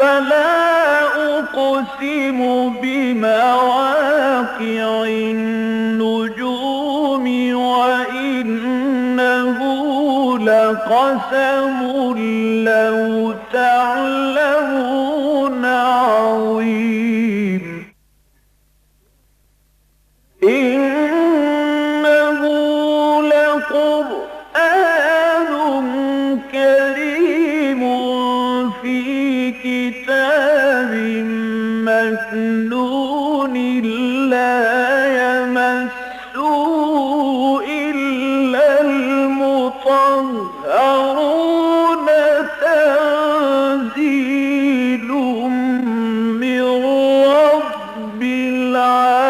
فلا أقسم بمواقع النجوم وإنه لقسم لو تعلمون عظيم إنه لقرآن كريم في كتاب مكنون لا يمسه إلا المطهرون تنزيل من رب العالمين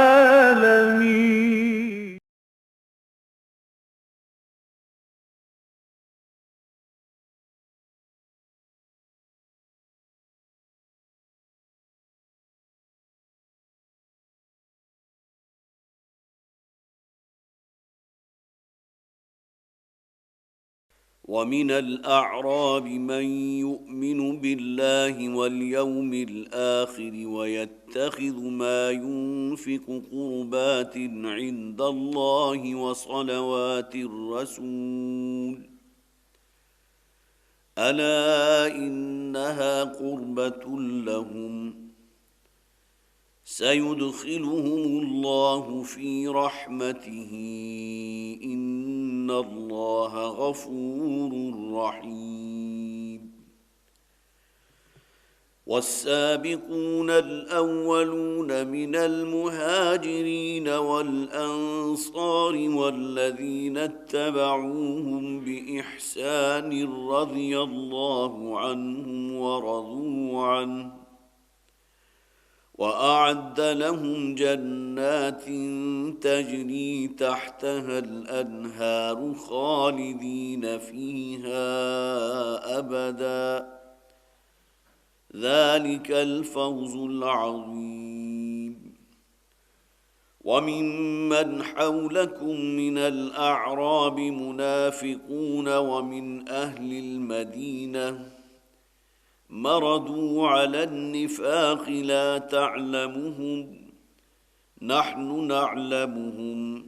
ومن الأعراب من يؤمن بالله واليوم الآخر ويتخذ ما ينفق قربات عند الله وصلوات الرسول ألا إنها قربة لهم سيدخلهم الله في رحمته إن الله غفور رحيم والسابقون الأولون من المهاجرين والأنصار والذين اتبعوهم بإحسان رضي الله عنهم ورضوا عنه وأعد لهم جنات تجري تحتها الأنهار خالدين فيها أبدا ذلك الفوز العظيم وممن حولكم من الأعراب منافقون ومن أهل المدينة مردوا على النفاق لا تعلمهم نحن نعلمهم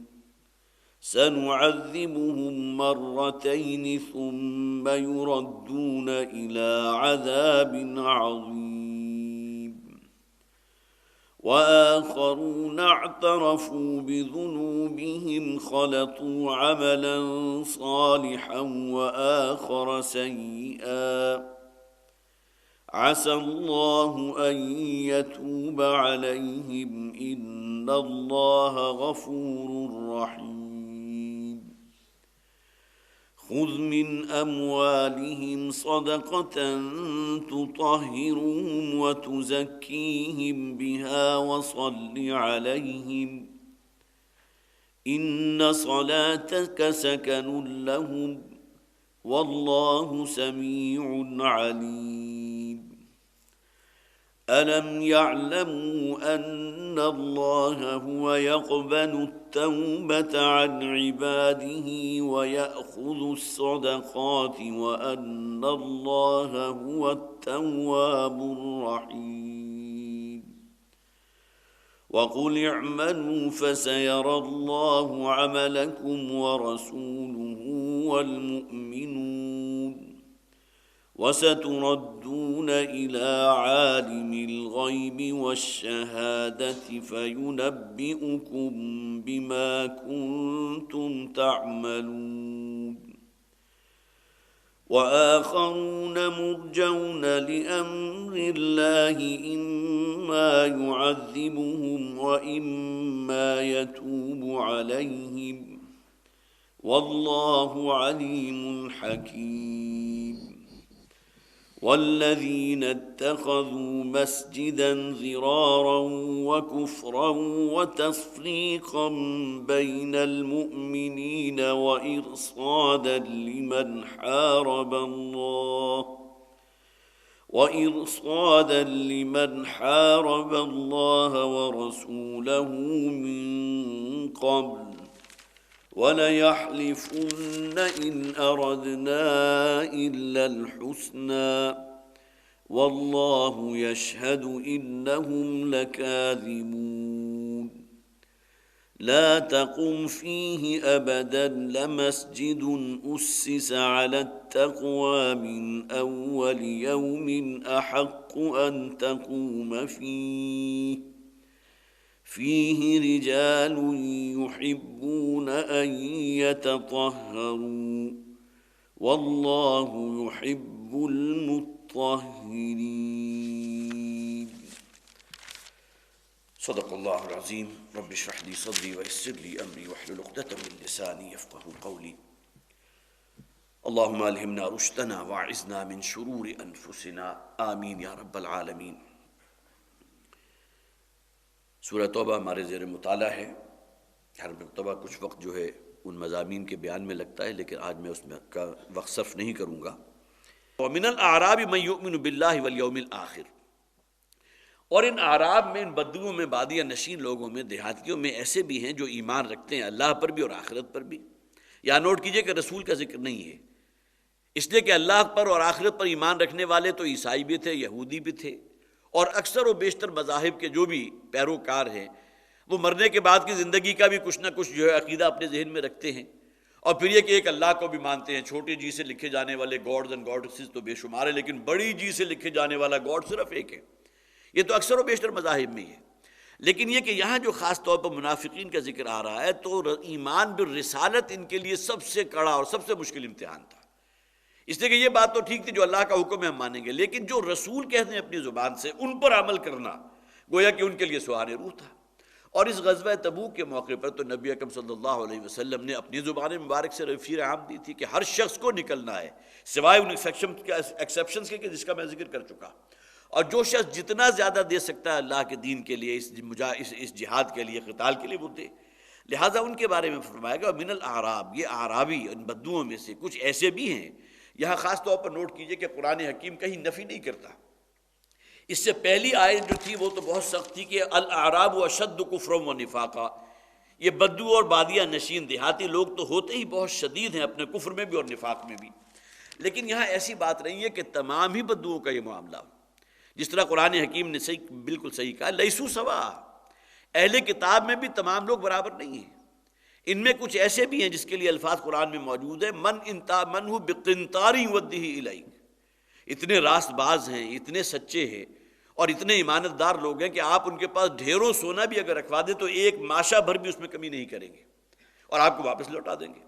سنعذبهم مرتين ثم يردون إلى عذاب عظيم وآخرون اعترفوا بذنوبهم خلطوا عملا صالحا وآخر سيئا عسى الله أن يتوب عليهم إن الله غفور رحيم خذ من أموالهم صدقة تطهرهم وتزكيهم بها وصل عليهم إن صلاتك سكن لهم والله سميع عليم ألم يعلموا أن الله هو يقبل التوبة عن عباده ويأخذ الصدقات وأن الله هو التواب الرحيم وقل اعملوا فسيرى الله عملكم ورسوله والمؤمنون وستردون إلى عالم الغيب والشهادة فينبئكم بما كنتم تعملون وآخرون مرجون لأمر الله إما يعذبهم وإما يتوب عليهم والله عليم حكيم والذين اتخذوا مسجدا ضرارا وكفرا وتفريقا بين المؤمنين وإرصادا لمن حارب الله ورسوله من قبل وليحلفن إن أردنا إلا الحسنى واللہ یشہد انہم لکاذبون لا تقم فيه أبدا لمسجد أسس على التقوى من أول يوم أحق أن تقوم فيه رجال يحبون أن يتطهروا والله يحب المطهرين صدق اللہ العظیم. رب اشرح لی صدری ویسر لی امری واحلل عقدۃ من لسانی یفقهوا قولی. اللہم الہمنا رشدنا واعذنا من شرور انفسنا آمین یا رب العالمین. سورہ توبہ ہمارے زیر مطالعہ ہے. ہر مرتبہ کچھ وقت جو ہے ان مضامین کے بیان میں لگتا ہے، لیکن آج میں اس میں کا وقت صرف نہیں کروں گا. ومن الاعراب من یؤمن باللہ والیوم الآخر، اور ان اعراب میں، ان بدوؤں میں، بادیہ نشین لوگوں میں، دیہاتیوں میں ایسے بھی ہیں جو ایمان رکھتے ہیں اللہ پر بھی اور آخرت پر بھی. یا نوٹ کیجئے کہ رسول کا ذکر نہیں ہے، اس لیے کہ اللہ پر اور آخرت پر ایمان رکھنے والے تو عیسائی بھی تھے، یہودی بھی تھے، اور اکثر و بیشتر مذاہب کے جو بھی پیروکار ہیں وہ مرنے کے بعد کی زندگی کا بھی کچھ نہ کچھ جو ہے عقیدہ اپنے ذہن میں رکھتے ہیں. اور پھر یہ کہ ایک اللہ کو بھی مانتے ہیں. چھوٹے جی سے لکھے جانے والے گاڈز اینڈ گاڈسز تو بے شمار ہے، لیکن بڑی جی سے لکھے جانے والا گاڈ صرف ایک ہے. یہ تو اکثر و بیشتر مذاہب میں ہے. لیکن یہ کہ یہاں جو خاص طور پر منافقین کا ذکر آ رہا ہے تو ایمان بالرسالت ان کے لیے سب سے کڑا اور سب سے مشکل امتحان تھا. اس لیے کہ یہ بات تو ٹھیک تھی جو اللہ کا حکم ہے ہم مانیں گے، لیکن جو رسول کہتے ہیں اپنی زبان سے ان پر عمل کرنا گویا کہ ان کے لیے سوال روح تھا. اور اس غزوہ تبوک کے موقع پر تو نبی اکرم صلی اللہ علیہ وسلم نے اپنی زبان مبارک سے رفیر عام دی تھی کہ ہر شخص کو نکلنا ہے، سوائے ان ایکسیپشنز کے جس کا میں ذکر کر چکا. اور جو شخص جتنا زیادہ دے سکتا ہے اللہ کے دین کے لیے، اس جہاد کے لیے، قتال کے لیے، وہ دے. لہٰذا ان کے بارے میں فرمایا گیا من الاعراب، یہ اعرابی ان بدوؤں میں سے کچھ ایسے بھی ہیں. یہاں خاص طور پر نوٹ کیجئے کہ قرآن حکیم کہیں نفی نہیں کرتا. اس سے پہلی آیت جو تھی وہ تو بہت سخت تھی کہ الاعراب اشد کفرا و نفاقا، یہ بدو اور بادیہ نشین دیہاتی لوگ تو ہوتے ہی بہت شدید ہیں اپنے کفر میں بھی اور نفاق میں بھی. لیکن یہاں ایسی بات نہیں ہے کہ تمام ہی بدوؤں کا یہ معاملہ ہو. جس طرح قرآن حکیم نے بالکل صحیح کہا لیسو سوا، اہل کتاب میں بھی تمام لوگ برابر نہیں ہیں. ان میں کچھ ایسے بھی ہیں جس کے لیے الفاظ قرآن میں موجود ہے من ہو بقنطار ودہ الیک، اتنے راست باز ہیں، اتنے سچے ہیں اور اتنے ایمانت دار لوگ ہیں کہ آپ ان کے پاس ڈھیروں سونا بھی اگر رکھوا دیں تو ایک ماشا بھر بھی اس میں کمی نہیں کریں گے اور آپ کو واپس لوٹا دیں گے.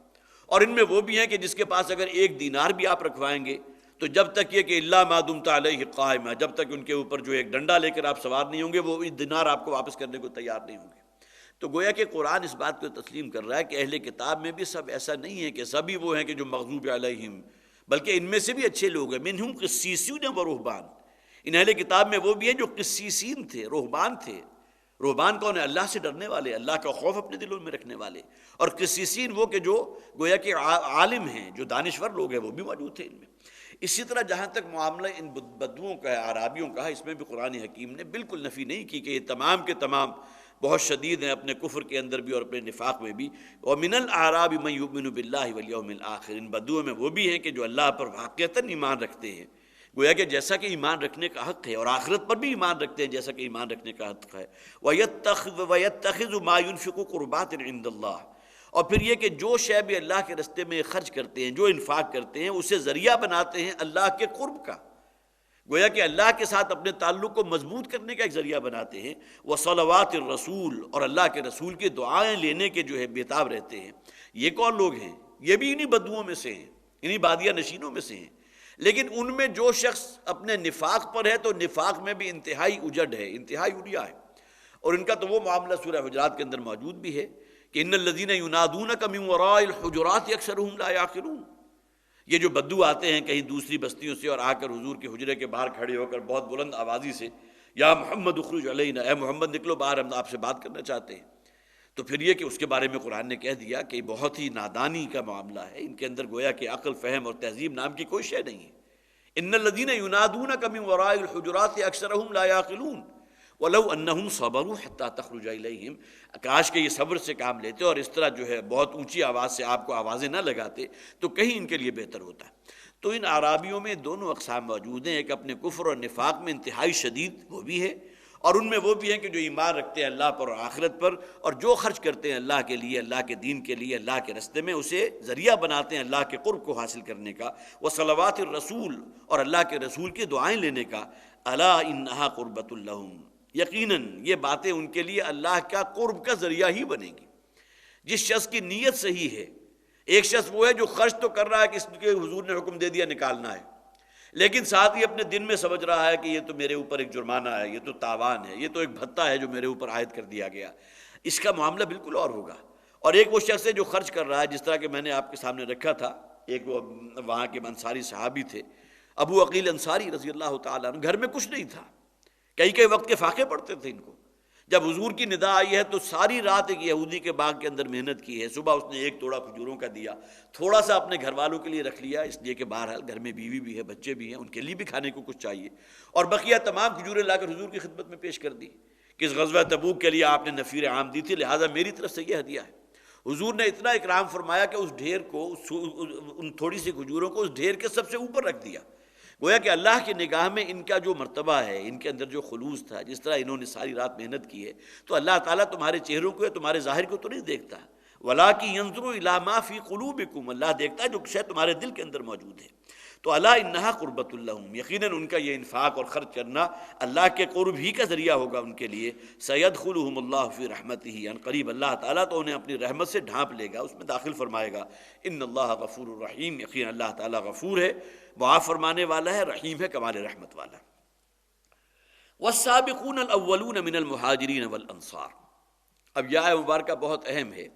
اور ان میں وہ بھی ہیں کہ جس کے پاس اگر ایک دینار بھی آپ رکھوائیں گے تو جب تک یہ کہ اللہ ما دمت علیہ قائما، جب تک ان کے اوپر جو ایک ڈنڈا لے کر آپ سوار نہیں ہوں گے وہ دینار آپ کو واپس کرنے کو تیار نہیں ہوں گے. تو گویا کہ قرآن اس بات کو تسلیم کر رہا ہے کہ اہل کتاب میں بھی سب ایسا نہیں ہے کہ سبھی وہ ہیں کہ جو مغضوب علیہم، بلکہ ان میں سے بھی اچھے لوگ ہیں. منہم قسیسون و رہبان، ان اہل کتاب میں وہ بھی ہیں جو قسیسین تھے، رہبان تھے. رہبان کون ہے؟ اللہ سے ڈرنے والے، اللہ کا خوف اپنے دلوں میں رکھنے والے. اور قسیسین وہ کہ جو گویا کہ عالم ہیں، جو دانشور لوگ ہیں، وہ بھی موجود تھے ان میں. اسی طرح جہاں تک معاملہ ان بدوؤں کا ہے، اعرابیوں کا ہے، اس میں بھی قرآن حکیم نے بالکل نفی نہیں کی کہ یہ تمام کے تمام بہت شدید ہیں اپنے کفر کے اندر بھی اور اپنے نفاق میں بھی. وَمِنَ الْأَعْرَابِ مَن يُؤْمِنُ بِاللَّهِ وَالْيَوْمِ الْآخِرِ، ان بدوؤں میں وہ بھی ہیں کہ جو اللہ پر واقعتاً ایمان رکھتے ہیں، گویا کہ جیسا کہ ایمان رکھنے کا حق ہے، اور آخرت پر بھی ایمان رکھتے ہیں جیسا کہ ایمان رکھنے کا حق ہے. وَيَتَّخِذُ مَا يُنْفِقُ قُرُبَاتٍ عِندَ اللَّهِ، اور پھر یہ کہ جو شے بھی اللہ کے راستے میں خرچ کرتے ہیں، جو انفاق کرتے ہیں، اسے ذریعہ بناتے ہیں اللہ کے قرب کا، گویا کہ اللہ کے ساتھ اپنے تعلق کو مضبوط کرنے کا ایک ذریعہ بناتے ہیں. وصلوات الرسول، اور اللہ کے رسول کی دعائیں لینے کے جو ہے بےتاب رہتے ہیں. یہ کون لوگ ہیں؟ یہ بھی انہی بدوؤں میں سے ہیں، انہی بادیہ نشینوں میں سے ہیں. لیکن ان میں جو شخص اپنے نفاق پر ہے تو نفاق میں بھی انتہائی اجڑ ہے، انتہائی اڑیا ہے. اور ان کا تو وہ معاملہ سورہ حجرات کے اندر موجود بھی ہے کہ ان الذین ینادونک من وراء الحجرات اکثرهم لا یعقلون. یہ جو بدو آتے ہیں کہیں دوسری بستیوں سے اور آ کر حضور کے حجرے کے باہر کھڑے ہو کر بہت بلند آوازی سے یا محمد اخرج علینا، اے محمد نکلو باہر، ہم آپ سے بات کرنا چاہتے ہیں. تو پھر یہ کہ اس کے بارے میں قرآن نے کہہ دیا کہ بہت ہی نادانی کا معاملہ ہے. ان کے اندر گویا کہ عقل، فہم اور تہذیب نام کی کوئی شے نہیں ہے. ان الذین ینادونک من وراء الحجرات اکثرهم لا یعقلون وَلَوْ أَنَّهُمْ صَبَرُوا حَتَّى تَخْرُجَ إِلَيْهِمْ، کاش کہ یہ صبر سے کام لیتے اور اس طرح جو ہے بہت اونچی آواز سے آپ کو آوازیں نہ لگاتے تو کہیں ان کے لیے بہتر ہوتا ہے. تو ان اعرابیوں میں دونوں اقسام موجود ہیں، ایک اپنے کفر اور نفاق میں انتہائی شدید وہ بھی ہے، اور ان میں وہ بھی ہیں کہ جو ایمان رکھتے ہیں اللہ پر اور آخرت پر، اور جو خرچ کرتے ہیں اللہ کے لیے، اللہ کے دین کے لیے، اللہ کے راستے میں، اسے ذریعہ بناتے ہیں اللہ کے قرب کو حاصل کرنے کا، وہ صلوات الرسول، اور اللہ کے رسول کی دعائیں لینے کا، الا انہا قربۃ لہم، یقیناً یہ باتیں ان کے لیے اللہ کا قرب کا ذریعہ ہی بنے گی۔ جس شخص کی نیت صحیح ہے، ایک شخص وہ ہے جو خرچ تو کر رہا ہے کہ اس کے حضور نے حکم دے دیا نکالنا ہے، لیکن ساتھ ہی اپنے دل میں سمجھ رہا ہے کہ یہ تو میرے اوپر ایک جرمانہ ہے، یہ تو تاوان ہے، یہ تو ایک بھتہ ہے جو میرے اوپر عائد کر دیا گیا، اس کا معاملہ بالکل اور ہوگا۔ اور ایک وہ شخص ہے جو خرچ کر رہا ہے، جس طرح کہ میں نے آپ کے سامنے رکھا تھا، ایک وہ وہاں کے انصاری صحابی تھے ابو عقیل انصاری رضی اللہ تعالیٰ عنہ، گھر میں کچھ نہیں تھا، کئی وقت کے فاقے پڑتے تھے ان کو۔ جب حضور کی ندا آئی ہے تو ساری رات ایک یہودی کے باغ کے اندر محنت کی ہے، صبح اس نے ایک توڑا کھجوروں کا دیا، تھوڑا سا اپنے گھر والوں کے لیے رکھ لیا، اس لیے کہ بہرحال گھر میں بیوی بھی ہے، بچے بھی ہیں، ان کے لیے بھی کھانے کو کچھ چاہیے، اور بقیہ تمام کھجوریں لا کر حضور کی خدمت میں پیش کر دی کہ اس غزوہ تبوک کے لیے آپ نے نفیر عام دی تھی، لہٰذا میری طرف سے یہ ہدیہ ہے۔ حضور نے اتنا اکرام فرمایا کہ اس ڈھیر کو، ان تھوڑی سی کھجوروں کو اس ڈھیر کے سب سے اوپر رکھ دیا، گویا کہ اللہ کی نگاہ میں ان کا جو مرتبہ ہے، ان کے اندر جو خلوص تھا، جس طرح انہوں نے ساری رات محنت کی ہے، تو اللہ تعالیٰ تمہارے چہروں کو یا تمہارے ظاہر کو تو نہیں دیکھتا، وَلَٰكِن يَنظُرُ إِلَىٰ مَا فِي قُلُوبِكُمْ، اللہ دیکھتا ہے جو شے تمہارے دل کے اندر موجود ہے۔ تو الا انہا قربۃ لہم، یقیناً ان کا یہ انفاق اور خرچ کرنا اللہ کے قرب ہی کا ذریعہ ہوگا ان کے لیے، سیدخلہم اللہ فی رحمتہ، ان قریب اللہ تعالیٰ تو انہیں اپنی رحمت سے ڈھانپ لے گا، اس میں داخل فرمائے گا۔ ان اللہ غفور الرحیم، یقیناً اللہ تعالیٰ غفور ہے، معاف فرمانے والا ہے، رحیم ہے، کمال رحمت والا۔ والسابقون الاولون من المہاجرین والانصار، اب یہ آیہ مبارکہ بہت اہم ہے،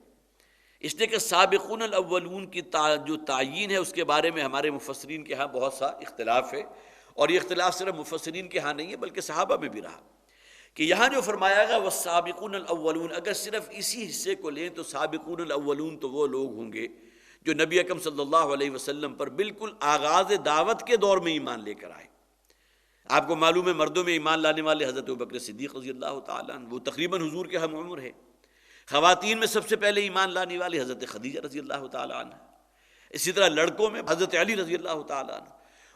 اس لیے کہ سابقون الاولون کی جو تعیین ہے اس کے بارے میں ہمارے مفسرین کے ہاں بہت سا اختلاف ہے، اور یہ اختلاف صرف مفسرین کے ہاں نہیں ہے بلکہ صحابہ میں بھی رہا، کہ یہاں جو فرمایا گا والسابقون الاولون، اگر صرف اسی حصے کو لیں تو سابقون الاولون تو وہ لوگ ہوں گے جو نبی اکرم صلی اللہ علیہ وسلم پر بالکل آغاز دعوت کے دور میں ایمان لے کر آئے۔ آپ کو معلوم ہے مردوں میں ایمان لانے والے حضرت ابوبکر صدیق رضی اللہ تعالیٰ عنہ، وہ تقریباً حضور کے ہم عمر ہے۔ خواتین میں سب سے پہلے ایمان لانے والی حضرت خدیجہ رضی اللہ تعالیٰ عنہ، اسی طرح لڑکوں میں حضرت علی رضی اللہ تعالیٰ عنہ،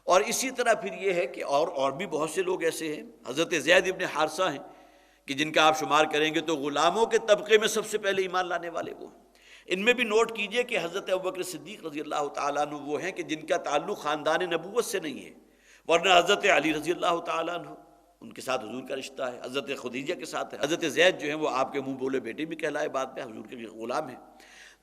اور اسی طرح پھر یہ ہے کہ اور بھی بہت سے لوگ ایسے ہیں، حضرت زید ابن حارثہ ہیں کہ جن کا آپ شمار کریں گے تو غلاموں کے طبقے میں سب سے پہلے ایمان لانے والے وہ ہیں۔ ان میں بھی نوٹ کیجئے کہ حضرت ابوبکر صدیق رضی اللہ تعالیٰ عنہ وہ ہیں کہ جن کا تعلق خاندان نبوت سے نہیں ہے، ورنہ حضرت علی رضی اللہ تعالیٰ عنہ ان کے ساتھ حضور کا رشتہ ہے، حضرت خدیجہ کے ساتھ ہے، حضرت زید جو ہیں وہ آپ کے منہ بولے بیٹے بھی کہلائے، بعد میں حضور کے غلام ہیں۔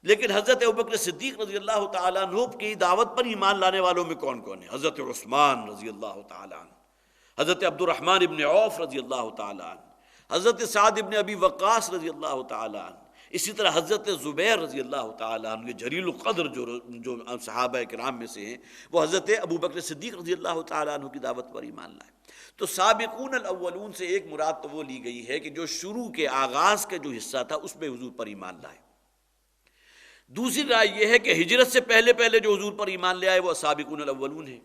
لیکن حضرت ابوبکر صدیق رضی اللہ تعالیٰ عنہ کی دعوت پر ایمان لانے والوں میں کون کون ہیں؟ حضرت عثمان رضی اللہ تعالیٰ عنہ، حضرت عبد الرحمن ابن عوف رضی اللہ تعالیٰ عنہ، حضرت سعد ابن ابی وقاص رضی اللہ تعالیٰ عنہ، اسی طرح حضرت زبیر رضی اللہ تعالیٰ عنہ، جلیل القدر جو صحابہ کرام میں سے ہیں، وہ حضرت ابوبکر صدیق رضی اللہ تعالیٰ عنہ کی دعوت پر ایمان لائے۔ تو سابقون الاولون سے ایک مراد تو وہ لی گئی ہے کہ جو شروع کے آغاز کا جو حصہ تھا اس میں حضور پر ایمان لائے۔ دوسری رائے یہ ہے کہ ہجرت سے پہلے جو حضور پر ایمان لے آئے وہ سابقون الاولون ہیں،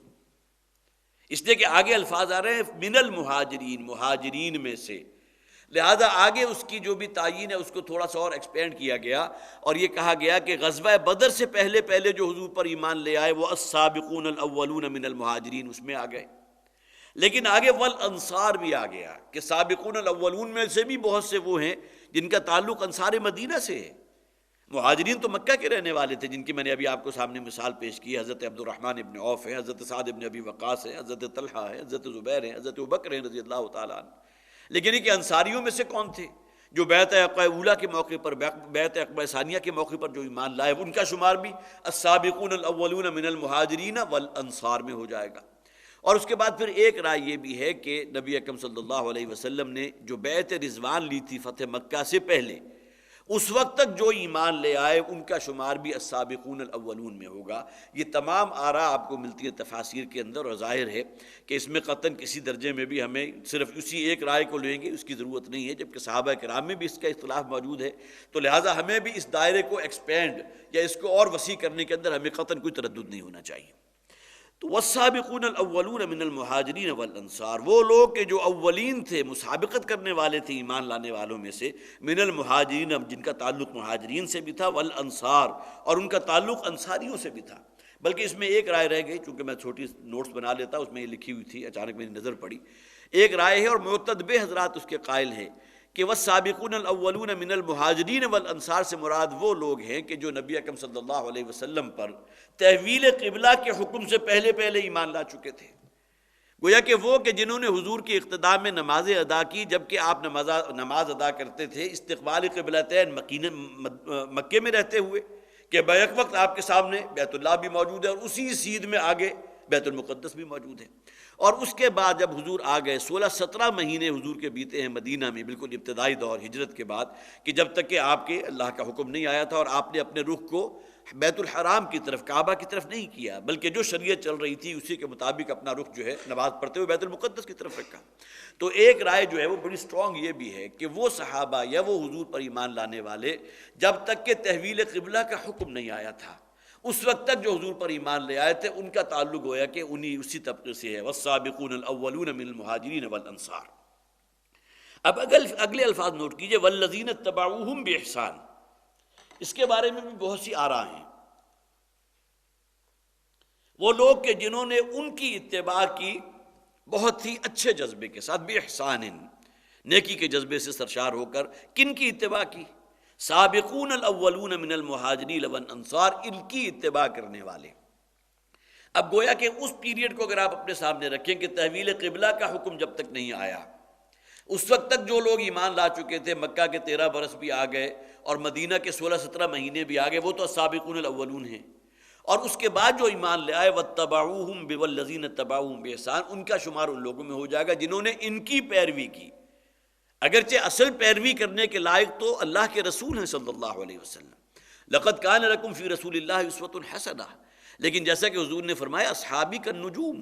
اس لیے کہ آگے الفاظ آ رہے ہیں من المہاجرین، مہاجرین میں سے، لہذا آگے اس کی جو بھی تعیین ہے اس کو تھوڑا سا اور ایکسپینڈ کیا گیا، اور یہ کہا گیا کہ غزوہ بدر سے پہلے جو حضور پر ایمان لے آئے وہ السابقون الاولون من المہاجرین اس میں آ گئے۔ لیکن آگے والانصار بھی آ گیا کہ سابقون الاولون میں سے بھی بہت سے وہ ہیں جن کا تعلق انصار مدینہ سے ہے۔ مہاجرین تو مکہ کے رہنے والے تھے، جن کی میں نے ابھی آپ کو سامنے مثال پیش کی، حضرت عبد الرحمن ابن عوف ہے، حضرت سعد ابن ابی وقاص ہے، حضرت طلحہ ہے، حضرت زبیر ہے، حضرت ابوبکر ہیں رضی اللہ تعالیٰ عنہ۔ لیکن یہ کہ انصاریوں میں سے کون تھے جو بیعت عقبہ اولیٰ کے موقع پر، بیعت عقبہ ثانیہ کے موقع پر جو ایمان لائے، ان کا شمار بھی السابقون الاولون من المہاجرین والانصار میں ہو جائے گا۔ اور اس کے بعد پھر ایک رائے یہ بھی ہے کہ نبی اکرم صلی اللہ علیہ وسلم نے جو بیعت رضوان لی تھی فتح مکہ سے پہلے، اس وقت تک جو ایمان لے آئے ان کا شمار بھی السابقون الاولون میں ہوگا۔ یہ تمام آراء آپ کو ملتی ہے تفاسیر کے اندر، اور ظاہر ہے کہ اس میں قطعاً کسی درجے میں بھی ہمیں صرف اسی ایک رائے کو لیں گے اس کی ضرورت نہیں ہے، جبکہ صحابہ کرام میں بھی اس کا اختلاف موجود ہے، تو لہٰذا ہمیں بھی اس دائرے کو ایکسپینڈ یا اس کو اور وسیع کرنے کے اندر ہمیں قطعاً کوئی تردد نہیں ہونا چاہیے۔ تو والسابقون الاولون من المہاجرین والانصار، وہ لوگ کہ جو اولین تھے، مسابقت کرنے والے تھے ایمان لانے والوں میں سے، من المہاجرین، جن کا تعلق مہاجرین سے بھی تھا، والانصار، اور ان کا تعلق انصاریوں سے بھی تھا۔ بلکہ اس میں ایک رائے رہ گئی، چونکہ میں چھوٹی نوٹس بنا لیتا، اس میں یہ لکھی ہوئی تھی، اچانک میری نظر پڑی. ایک رائے ہے اور معتدبے حضرات اس کے قائل ہیں کہ والسابقون الاولون من المہاجرین والانصار سے مراد وہ لوگ ہیں کہ جو نبی اکرم صلی اللہ علیہ وسلم پر تحویل قبلہ کے حکم سے پہلے ایمان لا چکے تھے. گویا کہ وہ کہ جنہوں نے حضور کی اقتداء میں نمازیں ادا کی جبکہ آپ نماز ادا کرتے تھے استقبال قبلتین مکے میں رہتے ہوئے، کہ بیک وقت آپ کے سامنے بیت اللہ بھی موجود ہے اور اسی سیدھ میں آگے بیت المقدس بھی موجود ہے. اور اس کے بعد جب حضور آ گئے 16-17 مہینے حضور کے بیتے ہیں مدینہ میں، بالکل ابتدائی دور ہجرت کے بعد، کہ جب تک کہ آپ کے اللہ کا حکم نہیں آیا تھا اور آپ نے اپنے رخ کو بیت الحرام کی طرف، کعبہ کی طرف نہیں کیا، بلکہ جو شریعت چل رہی تھی اسی کے مطابق اپنا رخ جو ہے نماز پڑھتے ہوئے بیت المقدس کی طرف رکھا. تو ایک رائے جو ہے وہ بڑی سٹرونگ یہ بھی ہے کہ وہ صحابہ یا وہ حضور پر ایمان لانے والے جب تک کہ تحویل قبلہ کا حکم نہیں آیا تھا اس وقت تک جو حضور پر ایمان لے آئے تھے ان کا تعلق گویا کہ انہی اسی طبقے سے ہے، والسابقون الاولون من المہاجرین والانصار. اب اگلے الفاظ نوٹ کیجئے، والذین اتبعوہم باحسان. اس کے بارے میں بھی بہت سی آراء ہیں. وہ لوگ کہ جنہوں نے ان کی اتباع کی بہت ہی اچھے جذبے کے ساتھ، باحسان، نیکی کے جذبے سے سرشار ہو کر. کن کی اتباع کی؟ سابقون الاولون من المہاجرین والانصار، ان کی اتباع کرنے والے. اب گویا کہ اس پیریڈ کو اگر آپ اپنے سامنے رکھیں کہ تحویل قبلہ کا حکم جب تک نہیں آیا اس وقت تک جو لوگ ایمان لا چکے تھے، مکہ کے 13 برس بھی آ گئے اور مدینہ کے 16-17 مہینے بھی آ گئے، وہ تو سابقون الاولون ہیں. اور اس کے بعد جو ایمان لے آئے واتبعوہم والذین اتبعوہم باحسان، ان کا شمار ان لوگوں میں ہو جائے گا جنہوں نے ان کی پیروی کی. اگرچہ اصل پیروی کرنے کے لائق تو اللہ کے رسول ہیں صلی اللہ علیہ وسلم. لقد کان لکم فی رسول اللہ اسوۃ حسنہ، لیکن جیسا کہ حضور نے فرمایا اصحابی کالنجوم،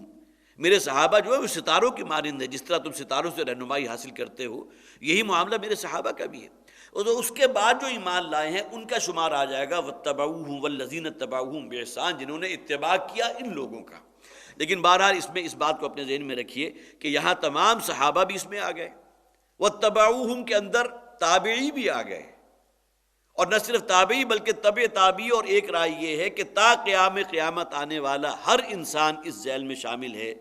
میرے صحابہ جو ہے وہ ستاروں کی مانند ہے، جس طرح تم ستاروں سے رہنمائی حاصل کرتے ہو یہی معاملہ میرے صحابہ کا بھی ہے. اور اس کے بعد جو ایمان لائے ہیں ان کا شمار آ جائے گا واتبعوہم والذین اتبعوہم باحسان، جنہوں نے اتباع کیا ان لوگوں کا. لیکن بہرحال اس میں اس بات کو اپنے ذہن میں رکھیے کہ یہاں تمام صحابہ بھی اس میں آ گئے، واتبعوہم کے اندر تابعی بھی آ گئے، اور نہ صرف تابعی بلکہ تبع تابعی. اور ایک رائے یہ ہے کہ تا قیامت آنے والا ہر انسان اس ذیل میں شامل ہے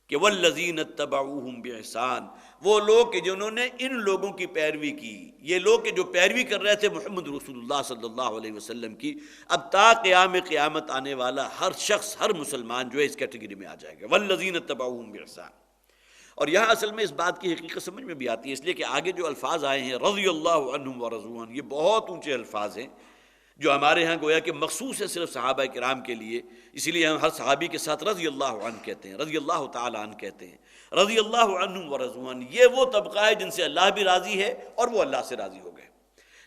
کہ والذین اتبعوہم باحسان، وہ لوگ کہ جنہوں نے ان لوگوں کی پیروی کی، یہ لوگ کہ جو پیروی کر رہے تھے محمد رسول اللہ صلی اللہ علیہ وسلم کی. اب تا قیامت آنے والا ہر شخص، ہر مسلمان جو ہے اس کیٹیگری میں آ جائے گا، والذین اتبعوہم باحسان. اور یہاں اصل میں اس بات کی حقیقت سمجھ میں بھی آتی ہے، اس لیے کہ آگے جو الفاظ آئے ہیں رضی اللہ عنہم ورضوا عنہ، یہ بہت اونچے الفاظ ہیں جو ہمارے ہاں گویا کہ مخصوص ہے صرف صحابہ کرام کے لیے. اسی لیے ہم ہر صحابی کے ساتھ رضی اللہ عنہ کہتے ہیں، رضی اللہ تعالی عنہ کہتے ہیں. رضی اللہ عنہم ورضوا عنہ، یہ وہ طبقہ ہے جن سے اللہ بھی راضی ہے اور وہ اللہ سے راضی ہو گئے.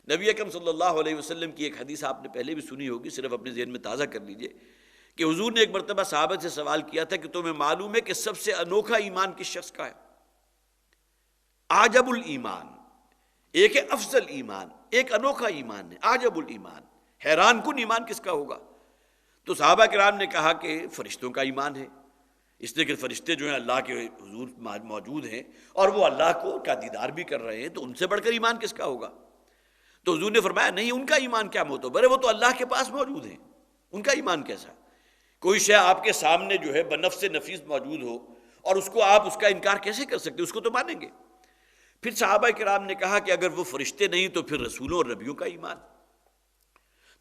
نبی اکرم صلی اللہ علیہ وسلم کی ایک حدیث آپ نے پہلے بھی سنی ہوگی، صرف اپنے ذہن میں تازہ کر لیجئے، کہ حضور نے ایک مرتبہ صحابہ سے سوال کیا تھا کہ تمہیں معلوم ہے کہ سب سے انوکھا ایمان کس شخص کا ہے؟ عجب الایمان، ایک ہے افضل ایمان، ایک انوکھا ایمان ہے. عجب الایمان، حیران کن ایمان کس کا ہوگا؟ تو صحابہ کرام نے کہا کہ فرشتوں کا ایمان ہے، اس لیے کہ فرشتے جو ہیں اللہ کے حضور موجود ہیں اور وہ اللہ کو کا دیدار بھی کر رہے ہیں، تو ان سے بڑھ کر ایمان کس کا ہوگا؟ تو حضور نے فرمایا نہیں، ان کا ایمان کیا معتبر ہے، وہ تو اللہ کے پاس موجود ہیں، ان کا ایمان کیسا؟ کوئی شے آپ کے سامنے جو ہے بنفس نفیس موجود ہو اور اس کو آپ اس کا انکار کیسے کر سکتے؟ اس کو تو مانیں گے. پھر صحابہ کرام نے کہا کہ اگر وہ فرشتے نہیں تو پھر رسولوں اور نبیوں کا ایمان.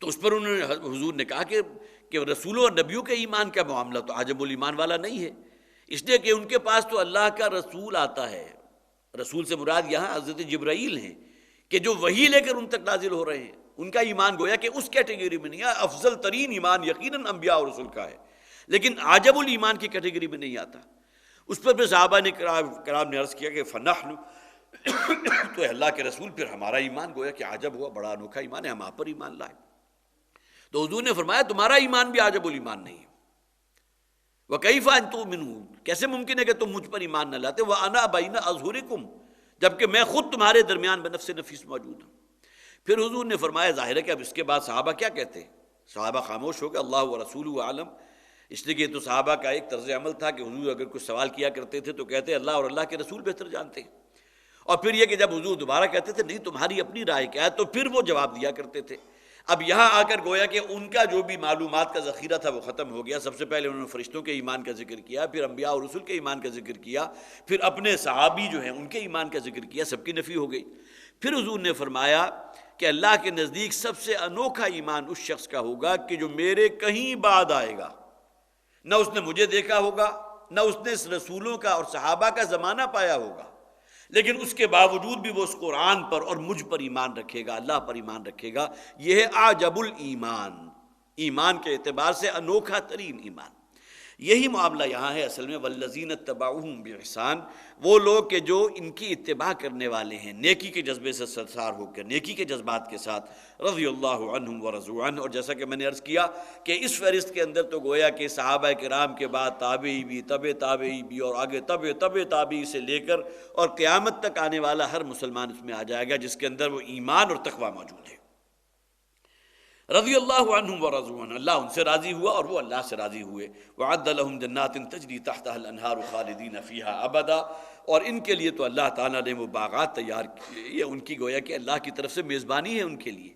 تو اس پر انہوں نے حضور نے کہا کہ رسولوں اور نبیوں کے ایمان کا معاملہ تو عجب الایمان والا نہیں ہے، اس لیے کہ ان کے پاس تو اللہ کا رسول آتا ہے. رسول سے مراد یہاں حضرت جبرائیل ہیں کہ جو وحی لے کر ان تک نازل ہو رہے ہیں. ان کا ایمان گویا کہ اس کیٹیگری میں نہیں ہے. افضل ترین ایمان یقیناً انبیاء اور رسول کا ہے، لیکن عجب الایمان کی کیٹیگری میں نہیں آتا. اس پر صحابہ نے کرام نے عرض کیا کہ فنحن تو اللہ کے رسول پھر ہمارا ایمان گویا کہ عجب ہوا، بڑا انوکھا ایمان ہے، ہم آپ پر ایمان لائے. تو حضور نے فرمایا تمہارا ایمان بھی عجب الایمان نہیں ہے. وَكَيْفَ أَن تُؤْمِنُوا، کیسے ممکن ہے کہ تم مجھ پر ایمان نہ لاتے، وَأَنَا بَيْنَ أَظْهُرِكُمْ، جبکہ میں خود تمہارے درمیان بنفس نفیس موجود ہوں. پھر حضور نے فرمایا ظاہر ہے کہ اب اس کے بعد صحابہ کیا کہتے ہیں؟ صحابہ خاموش ہو گئے، اللہ ورسولہ عالم. اس لیے کہ تو صحابہ کا ایک طرز عمل تھا کہ حضور اگر کچھ سوال کیا کرتے تھے تو کہتے اللہ اور اللہ کے رسول بہتر جانتے ہیں. اور پھر یہ کہ جب حضور دوبارہ کہتے تھے نہیں تمہاری اپنی رائے کیا ہے، تو پھر وہ جواب دیا کرتے تھے. اب یہاں آ کر گویا کہ ان کا جو بھی معلومات کا ذخیرہ تھا وہ ختم ہو گیا. سب سے پہلے انہوں نے فرشتوں کے ایمان کا ذکر کیا، پھر انبیاء اور رسول کے ایمان کا ذکر کیا، پھر اپنے صحابی جو ہیں ان کے ایمان کا ذکر کیا. سب کی نفی ہو گئی. پھر حضور نے فرمایا کہ اللہ کے نزدیک سب سے انوکھا ایمان اس شخص کا ہوگا کہ جو میرے کہیں بعد آئے گا، نہ اس نے مجھے دیکھا ہوگا، نہ اس نے رسولوں کا اور صحابہ کا زمانہ پایا ہوگا، لیکن اس کے باوجود بھی وہ اس قرآن پر اور مجھ پر ایمان رکھے گا، اللہ پر ایمان رکھے گا. یہ ہے اعجب الایمان، ایمان کے اعتبار سے انوکھا ترین ایمان. یہی معاملہ یہاں ہے اصل میں. والذین اتبعوہم باحسان، وہ لوگ کہ جو ان کی اتباع کرنے والے ہیں نیکی کے جذبے سے سرشار ہو کر، نیکی کے جذبات کے ساتھ. رضی اللہ عنہم ورضوا عنہ. اور جیسا کہ میں نے عرض کیا کہ اس فہرست کے اندر تو گویا کہ صحابہ کرام کے بعد تابعی بھی، تبع تابعی بھی، اور آگے تبع تابعی سے لے کر اور قیامت تک آنے والا ہر مسلمان اس میں آ جائے گا جس کے اندر وہ ایمان اور تقوی موجود ہے. رضی اللہ عنہم ورضوا عنہ، اللہ ان سے راضی ہوا اور وہ اللہ سے راضی ہوئے. وعد لہم جنات تجری تحتها الانہار خالدین فیہا ابدا. اور ان کے لیے تو اللہ تعالیٰ نے وہ باغات تیار کیے. یہ ان کی گویا کہ اللہ کی طرف سے میزبانی ہے ان کے لیے،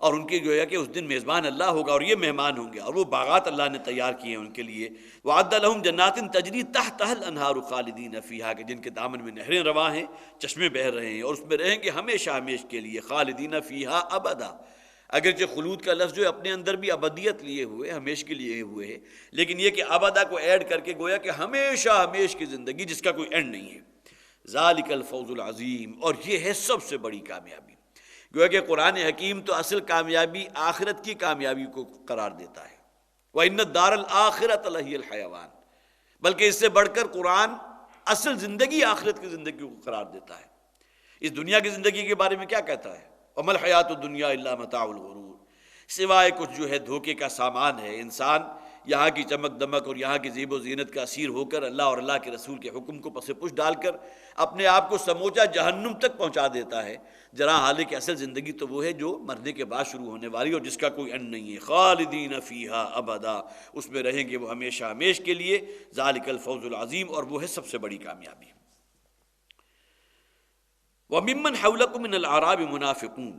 اور ان کی گویا کہ اس دن میزبان اللہ ہوگا اور یہ مہمان ہوں گے، اور وہ باغات اللہ نے تیار کیے ہیں ان کے لیے. وعد لہم جنات تجری تحتها الانہار خالدین فیہا، کہ جن کے دامن میں نہریں رواں ہیں، چشمے بہہ رہے ہیں، اور اس میں رہیں گے ہمیشہ ہمیش کے لیے. خالدین فیہا ابدا. اگرچہ خلود کا لفظ جو ہے اپنے اندر بھی ابدیت لیے ہوئے، ہمیش کے لیے ہوئے ہے، لیکن یہ کہ ابدا کو ایڈ کر کے گویا کہ ہمیشہ ہمیش کی زندگی جس کا کوئی اینڈ نہیں ہے. ذالک الفوز العظیم. اور یہ ہے سب سے بڑی کامیابی. گویا کہ قرآن حکیم تو اصل کامیابی آخرت کی کامیابی کو قرار دیتا ہے. وَإِنَّ الدَّارَ الْآخِرَةَ لَهِيَ الْحَيَوَانُ. بلکہ اس سے بڑھ کر قرآن اصل زندگی آخرت کی زندگی کو قرار دیتا ہے. اس دنیا کی زندگی کے بارے میں کیا کہتا ہے؟ وَمَا الْحَيَاةُ الدُّنْيَا إِلَّا مَتَاعُ الْغُرُورِ. سوائے کچھ جو ہے دھوکے کا سامان ہے. انسان یہاں کی چمک دمک اور یہاں کی زیب و زینت کا اسیر ہو کر اللہ اور اللہ کے رسول کے حکم کو پس پش ڈال کر اپنے آپ کو سموچا جہنم تک پہنچا دیتا ہے. جرا حالانکہ اصل زندگی تو وہ ہے جو مرنے کے بعد شروع ہونے والی اور جس کا کوئی اینڈ نہیں ہے. خالدین فیہا ابدا. اس میں رہیں گے وہ ہمیشہ ہمیش کے لیے. ذالک الفوز العظیم. اور وہ ہے سب سے بڑی کامیابی. وَمِمَّنْ حَوْلَكُمْ مِنَ الْأَعْرَابِ مُنَافِقُونَ.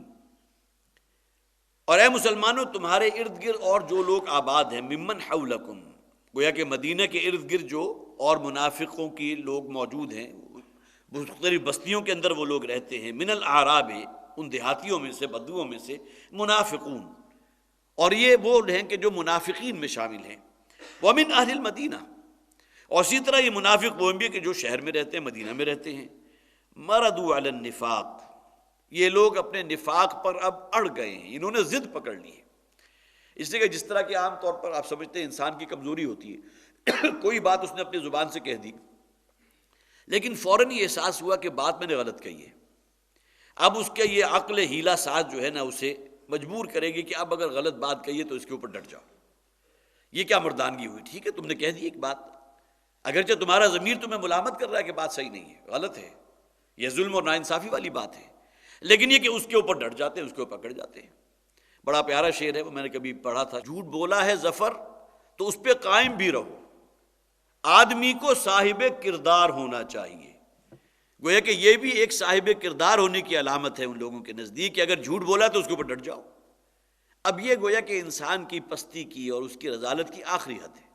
اور اے مسلمانوں تمہارے ارد گرد اور جو لوگ آباد ہیں، ممن حولکم، گویا کہ مدینہ کے ارد گرد جو اور منافقوں کی لوگ موجود ہیں، مختلف بستیوں کے اندر وہ لوگ رہتے ہیں. من الاعراب، ان دیہاتیوں میں سے، بدوؤں میں سے. منافقون، اور یہ وہ ہیں کہ جو منافقین میں شامل ہیں. ومن اہل المدینہ، اور اسی طرح یہ منافق وہ بھی کہ جو شہر میں رہتے ہیں، مدینہ میں رہتے ہیں. مردوا علی النفاق، یہ لوگ اپنے نفاق پر اب اڑ گئے ہیں، انہوں نے ضد پکڑ لی ہے. اس لیے کہ جس طرح کہ عام طور پر آپ سمجھتے ہیں انسان کی کمزوری ہوتی ہے، کوئی بات اس نے اپنی زبان سے کہہ دی لیکن فوراً یہ احساس ہوا کہ بات میں نے غلط کہی ہے. اب اس کے یہ عقل ہیلا ساز جو ہے نا اسے مجبور کرے گی کہ اب اگر غلط بات کہی ہے تو اس کے اوپر ڈٹ جاؤ. یہ کیا مردانگی ہوئی؟ ٹھیک ہے تم نے کہہ دی ایک بات، اگرچہ تمہارا ضمیر تمہیں ملامت کر رہا ہے کہ بات صحیح نہیں ہے، غلط ہے، یہ ظلم اور ناانصافی والی بات ہے، لیکن یہ کہ اس کے اوپر ڈٹ جاتے ہیں، اس کے اوپر پکڑ جاتے ہیں. بڑا پیارا شعر ہے، وہ میں نے کبھی پڑھا تھا. جھوٹ بولا ہے ظفر تو اس پہ قائم بھی رہو، آدمی کو صاحب کردار ہونا چاہیے. گویا کہ یہ بھی ایک صاحب کردار ہونے کی علامت ہے ان لوگوں کے نزدیک کہ اگر جھوٹ بولا تو اس کے اوپر ڈٹ جاؤ. اب یہ گویا کہ انسان کی پستی کی اور اس کی رذالت کی آخری حد ہے.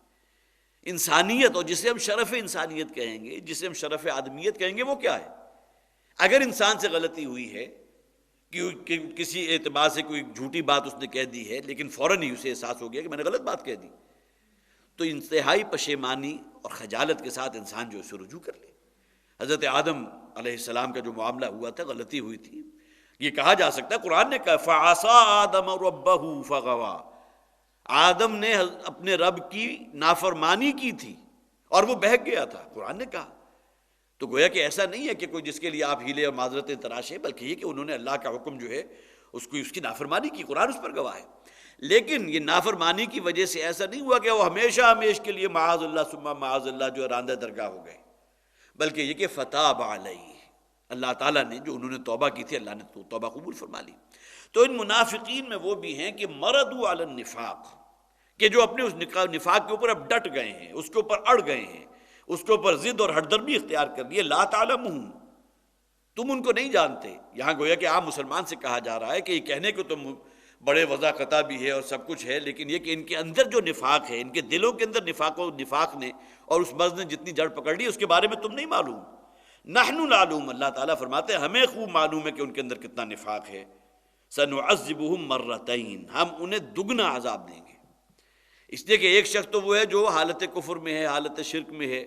انسانیت، اور جسے ہم شرف انسانیت کہیں گے، جسے ہم شرف آدمیت کہیں گے، وہ کیا ہے؟ اگر انسان سے غلطی ہوئی ہے کہ کسی اعتبار سے کوئی جھوٹی بات اس نے کہہ دی ہے لیکن فوراً ہی اسے احساس ہو گیا کہ میں نے غلط بات کہہ دی، تو انتہائی پشیمانی اور خجالت کے ساتھ انسان جو اسے رجوع کر لے. حضرت آدم علیہ السلام کا جو معاملہ ہوا تھا، غلطی ہوئی تھی، یہ کہا جا سکتا ہے، قرآن نے کہا فَعَصَىٰ آدَمَ رَبَّهُ فَغَوَىٰ. آدم نے اپنے رب کی نافرمانی کی تھی اور وہ بہک گیا تھا، قرآن نے کہا. تو گویا کہ ایسا نہیں ہے کہ کوئی جس کے لیے آپ ہیلے اور معذرتیں تراشیں، بلکہ یہ کہ انہوں نے اللہ کا حکم جو ہے اس کی نافرمانی کی، قرآن اس پر گواہ ہے. لیکن یہ نافرمانی کی وجہ سے ایسا نہیں ہوا کہ وہ ہمیشہ ہمیش کے لیے معاذ اللہ ثم معاذ اللہ جو راندہ درگاہ ہو گئے، بلکہ یہ کہ فتاب علیہ، اللہ تعالیٰ نے جو انہوں نے توبہ کی تھی اللہ نے توبہ قبول فرما لی. تو ان منافقین میں وہ بھی ہیں کہ مردوا علی النفاق، کہ جو اپنے اس نفاق کے اوپر اب ڈٹ گئے ہیں، اس کے اوپر اڑ گئے ہیں، اس کے اوپر ضد اور ہٹدرمی اختیار کر لیے. لا تعلمون، تم ان کو نہیں جانتے. یہاں گویا کہ عام مسلمان سے کہا جا رہا ہے کہ یہ کہنے کو تم بڑے وضاحت بھی ہے اور سب کچھ ہے، لیکن یہ کہ ان کے اندر جو نفاق ہے، ان کے دلوں کے اندر نفاق نے اور اس مرض نے جتنی جڑ پکڑ لی، اس کے بارے میں تم نہیں معلوم۔ نحن نعلم، اللہ تعالیٰ فرماتے ہیں ہمیں خوب معلوم ہے کہ ان کے اندر کتنا نفاق ہے۔ سنعذبہم مرتین، ہم انہیں دگنا عذاب دیں گے۔ اس لیے کہ ایک شخص تو وہ ہے جو حالت کفر میں ہے، حالت شرک میں ہے،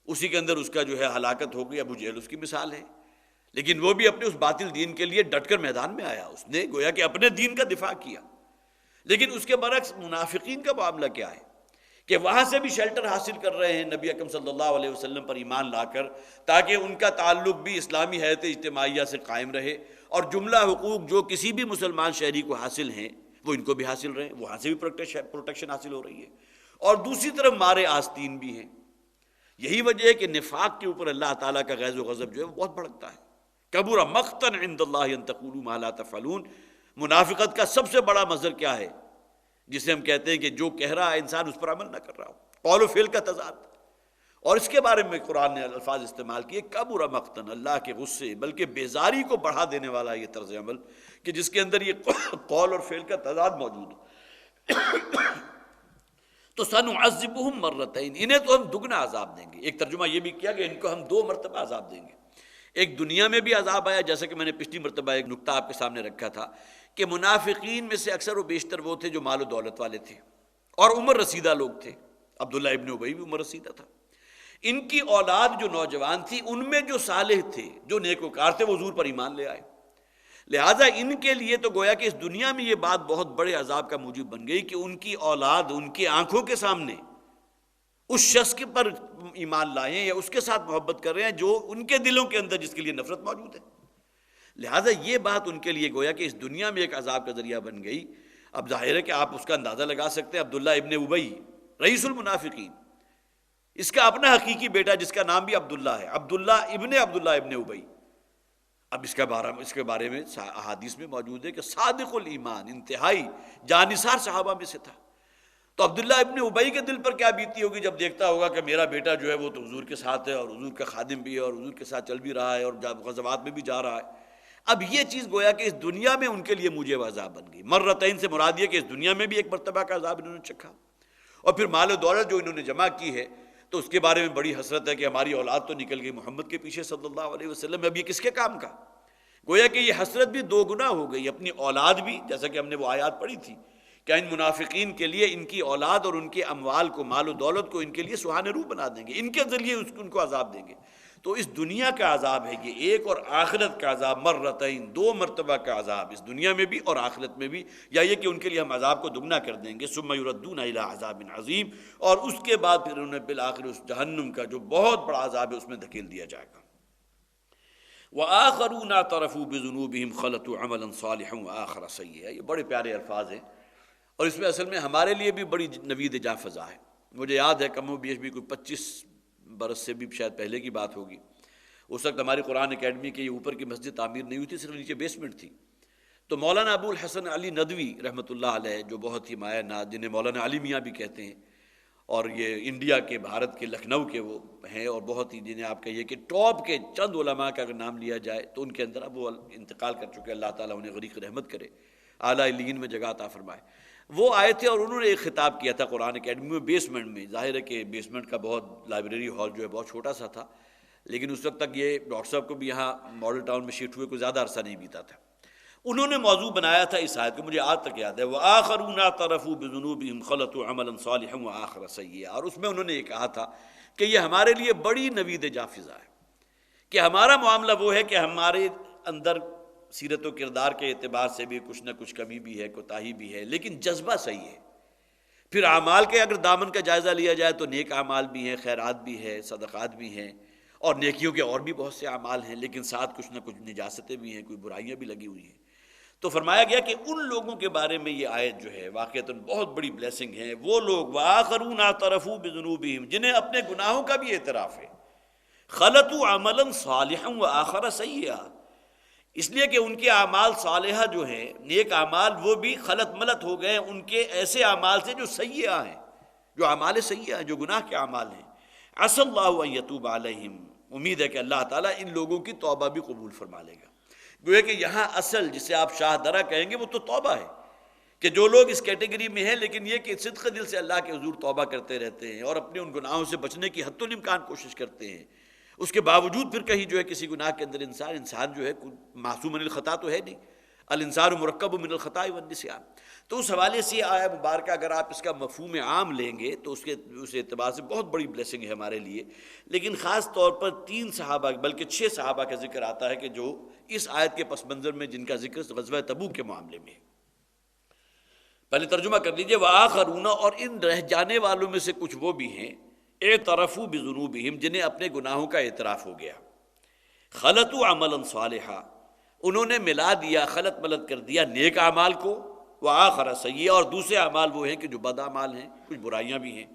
اسی کے اندر اس کا جو ہے ہلاکت ہو گئی، ابو جہل اس کی مثال ہے، لیکن وہ بھی اپنے اس باطل دین کے لیے ڈٹ کر میدان میں آیا، اس نے گویا کہ اپنے دین کا دفاع کیا۔ لیکن اس کے برعکس منافقین کا معاملہ کیا ہے کہ وہاں سے بھی شیلٹر حاصل کر رہے ہیں نبی اکرم صلی اللہ علیہ وسلم پر ایمان لا کر، تاکہ ان کا تعلق بھی اسلامی حیات اجتماعیہ سے قائم رہے، اور جملہ حقوق جو کسی بھی مسلمان شہری کو حاصل ہیں وہ ان کو بھی حاصل رہے، وہاں سے بھی پروٹیکشن حاصل ہو رہی ہے، اور دوسری طرف مارے آستین بھی ہیں۔ یہی وجہ ہے کہ نفاق کے اوپر اللہ تعالیٰ کا غیظ و غضب جو ہے وہ بہت بھڑکتا ہے۔ کبر مقتا عند اللہ ان تقولوا ما لا تفعلون، منافقت کا سب سے بڑا مظہر کیا ہے؟ جسے ہم کہتے ہیں کہ جو کہہ رہا ہے انسان اس پر عمل نہ کر رہا ہو، قول و فعل کا تضاد۔ اور اس کے بارے میں قرآن نے الفاظ استعمال کیے، کبر مقتا، اللہ کے غصے بلکہ بیزاری کو بڑھا دینے والا یہ طرز عمل کہ جس کے اندر یہ قول اور فعل کا تضاد موجود ہو۔ تو سنعذبہم مرتین، انہیں تو ہم دگنا عذاب دیں گے۔ ایک ترجمہ یہ بھی کیا کہ ان کو ہم 2 مرتبہ عذاب دیں گے۔ ایک دنیا میں بھی عذاب آیا، جیسا کہ میں نے پچھلی مرتبہ ایک نکتہ آپ کے سامنے رکھا تھا کہ منافقین میں سے اکثر و بیشتر وہ تھے جو مال و دولت والے تھے اور عمر رسیدہ لوگ تھے۔ عبداللہ ابن ابی بھی عمر رسیدہ تھا۔ ان کی اولاد جو نوجوان تھی، ان میں جو صالح تھے، جو نیکوکار تھے، وہ حضور پر ایمان لے آئے۔ لہٰذا ان کے لیے تو گویا کہ اس دنیا میں یہ بات بہت بڑے عذاب کا موجب بن گئی کہ ان کی اولاد ان کی آنکھوں کے سامنے اس شخص کے پر ایمان لائے ہیں یا اس کے ساتھ محبت کر رہے ہیں جو ان کے دلوں کے اندر جس کے لیے نفرت موجود ہے۔ لہٰذا یہ بات ان کے لیے گویا کہ اس دنیا میں ایک عذاب کا ذریعہ بن گئی۔ اب ظاہر ہے کہ آپ اس کا اندازہ لگا سکتے ہیں، عبداللہ ابن ابی رئیس المنافقین، اس کا اپنا حقیقی بیٹا جس کا نام بھی عبداللہ ہے، عبداللہ ابن ابی۔ اب اس کے بارے میں احادیث میں موجود ہے کہ صادق الایمان، انتہائی جانثار صحابہ میں سے تھا۔ تو عبداللہ ابن ابی کے دل پر کیا بیتی ہوگی جب دیکھتا ہوگا کہ میرا بیٹا جو ہے وہ تو حضور کے ساتھ ہے اور حضور کا خادم بھی ہے اور حضور کے ساتھ چل بھی رہا ہے اور غزوات میں بھی جا رہا ہے۔ اب یہ چیز گویا کہ اس دنیا میں ان کے لیے موجب عذاب بن گئی۔ مرتین سے مراد یہ کہ اس دنیا میں بھی ایک مرتبہ کا عذاب انہوں نے چکھا، اور پھر مال و دولت جو انہوں نے جمع کی ہے تو اس کے بارے میں بڑی حسرت ہے کہ ہماری اولاد تو نکل گئی محمد کے پیچھے صلی اللہ علیہ وسلم، اب یہ کس کے کام کا؟ گویا کہ یہ حسرت بھی 2 گنا ہو گئی، اپنی اولاد بھی، جیسا کہ ہم نے وہ آیات پڑھی تھی کہ ان منافقین کے لیے ان کی اولاد اور ان کے اموال کو، مال و دولت کو ان کے لیے سہانے روح بنا دیں گے، ان کے ذریعے ان کو عذاب دیں گے۔ تو اس دنیا کا عذاب ہے یہ ایک، اور آخرت کا عذاب مرتین، 2 مرتبہ کا عذاب، اس دنیا میں بھی اور آخرت میں بھی، یا یہ کہ ان کے لیے ہم عذاب کو دگنا کر دیں گے۔ ثم یردون الی عذاب عظیم، اور اس کے بعد پھر انہیں بالآخر اس جہنم کا جو بہت بڑا عذاب ہے اس میں دھکیل دیا جائے گا۔ وآخرون اعترفوا بذنوبهم خلطوا عملا صالحا وآخر سیئا، یہ بڑے پیارے الفاظ ہیں، اور اس میں اصل میں ہمارے لیے بھی بڑی نوید جاں فضا ہے۔ مجھے یاد ہے کم و بیش بھی کوئی 25 برس سے بھی شاید پہلے کی بات ہوگی، اس وقت ہماری قرآن اکیڈمی کے یہ اوپر کی مسجد تعمیر نہیں ہوئی تھی، صرف نیچے بیسمنٹ تھی۔ تو مولانا ابو الحسن علی ندوی رحمۃ اللہ علیہ، جو بہت ہی مایہ ناز، جنہیں مولانا علی میاں بھی کہتے ہیں، اور یہ انڈیا کے، بھارت کے، لکھنؤ کے وہ ہیں، اور بہت ہی جنہیں آپ کہیے کہ ٹاپ کے چند علماء کا اگر نام لیا جائے تو ان کے اندر اب وہ انتقال کر چکے، اللہ تعالیٰ انہیں غریق رحمت کرے، اعلیٰ علیین میں جگہ عطا فرمائے۔ وہ آئے تھے اور انہوں نے ایک خطاب کیا تھا قرآن اکیڈمی میں بیسمنٹ میں۔ ظاہر ہے کہ بیسمنٹ کا بہت لائبریری ہال جو ہے بہت چھوٹا سا تھا، لیکن اس وقت تک یہ ڈاکٹر صاحب کو بھی یہاں ماڈل ٹاؤن میں شفٹ ہوئے کوئی زیادہ عرصہ نہیں بیتا تھا۔ انہوں نے موضوع بنایا تھا اس آیت کو، مجھے آج تک یاد ہے، وآخرون اعترفوا بذنوبهم خلطوا عملا صالحا وآخر سیئا، اور اس میں انہوں نے یہ کہا تھا کہ یہ ہمارے لیے بڑی نوید جاں فضا ہے کہ ہمارا معاملہ وہ ہے کہ ہمارے اندر سیرت و کردار کے اعتبار سے بھی کچھ نہ کچھ کمی بھی ہے، کوتاہی بھی ہے، لیکن جذبہ صحیح ہے۔ پھر اعمال کے اگر دامن کا جائزہ لیا جائے تو نیک اعمال بھی ہیں، خیرات بھی ہے، صدقات بھی ہیں، اور نیکیوں کے اور بھی بہت سے اعمال ہیں، لیکن ساتھ کچھ نہ کچھ نجاستیں بھی ہیں، کوئی برائیاں بھی لگی ہوئی ہیں۔ تو فرمایا گیا کہ ان لوگوں کے بارے میں یہ آیت جو ہے واقعتاً بہت بڑی بلیسنگ ہے، وہ لوگ وآخرون اعترفوا بذنوبہم، جنہیں اپنے گناہوں کا بھی اعتراف ہے، خلطوا عملا صالحا وآخر سیئا، اس لیے کہ ان کے اعمال صالحہ جو ہیں، نیک اعمال، وہ بھی خلط ملت ہو گئے ان کے ایسے اعمال سے جو سیئہ ہیں، جو اعمال سیئہ ہیں، جو گناہ کے اعمال ہیں۔ عسى اللہ ان یتوب علیہم، امید ہے کہ اللہ تعالیٰ ان لوگوں کی توبہ بھی قبول فرما لے گا۔ گویا کہ یہاں اصل جسے آپ شاہ درہ کہیں گے وہ تو توبہ ہے، کہ جو لوگ اس کیٹیگری میں ہیں لیکن یہ کہ صدق دل سے اللہ کے حضور توبہ کرتے رہتے ہیں اور اپنے ان گناہوں سے بچنے کی حد الامکان کوشش کرتے ہیں، اس کے باوجود پھر کہیں جو ہے کسی گناہ کے اندر انسان جو ہے معصوم من الخطا تو ہے نہیں، الانسان مرکب من الخطاء والنسیان۔ تو اس حوالے سے آیہ مبارکہ اگر آپ اس کا مفہوم عام لیں گے تو اس اعتبار سے بہت بڑی بلیسنگ ہے ہمارے لیے، لیکن خاص طور پر 3 صحابہ بلکہ 6 صحابہ کا ذکر آتا ہے کہ جو اس آیت کے پس منظر میں جن کا ذکر غزوہ تبوک کے معاملے میں ہے۔ پہلے ترجمہ کر لیجئے، وآخرون، اور ان رہ جانے والوں میں سے کچھ وہ بھی ہیں، اعترفوا بذنوبہم، جنہیں اپنے گناہوں کا اعتراف ہو گیا، خلطوا عملا صالحا، انہوں نے ملا دیا، خلط ملت کر دیا نیک اعمال کو، وآخر سیئا، اور دوسرے اعمال وہ ہیں کہ جو بد اعمال ہیں، کچھ برائیاں بھی ہیں،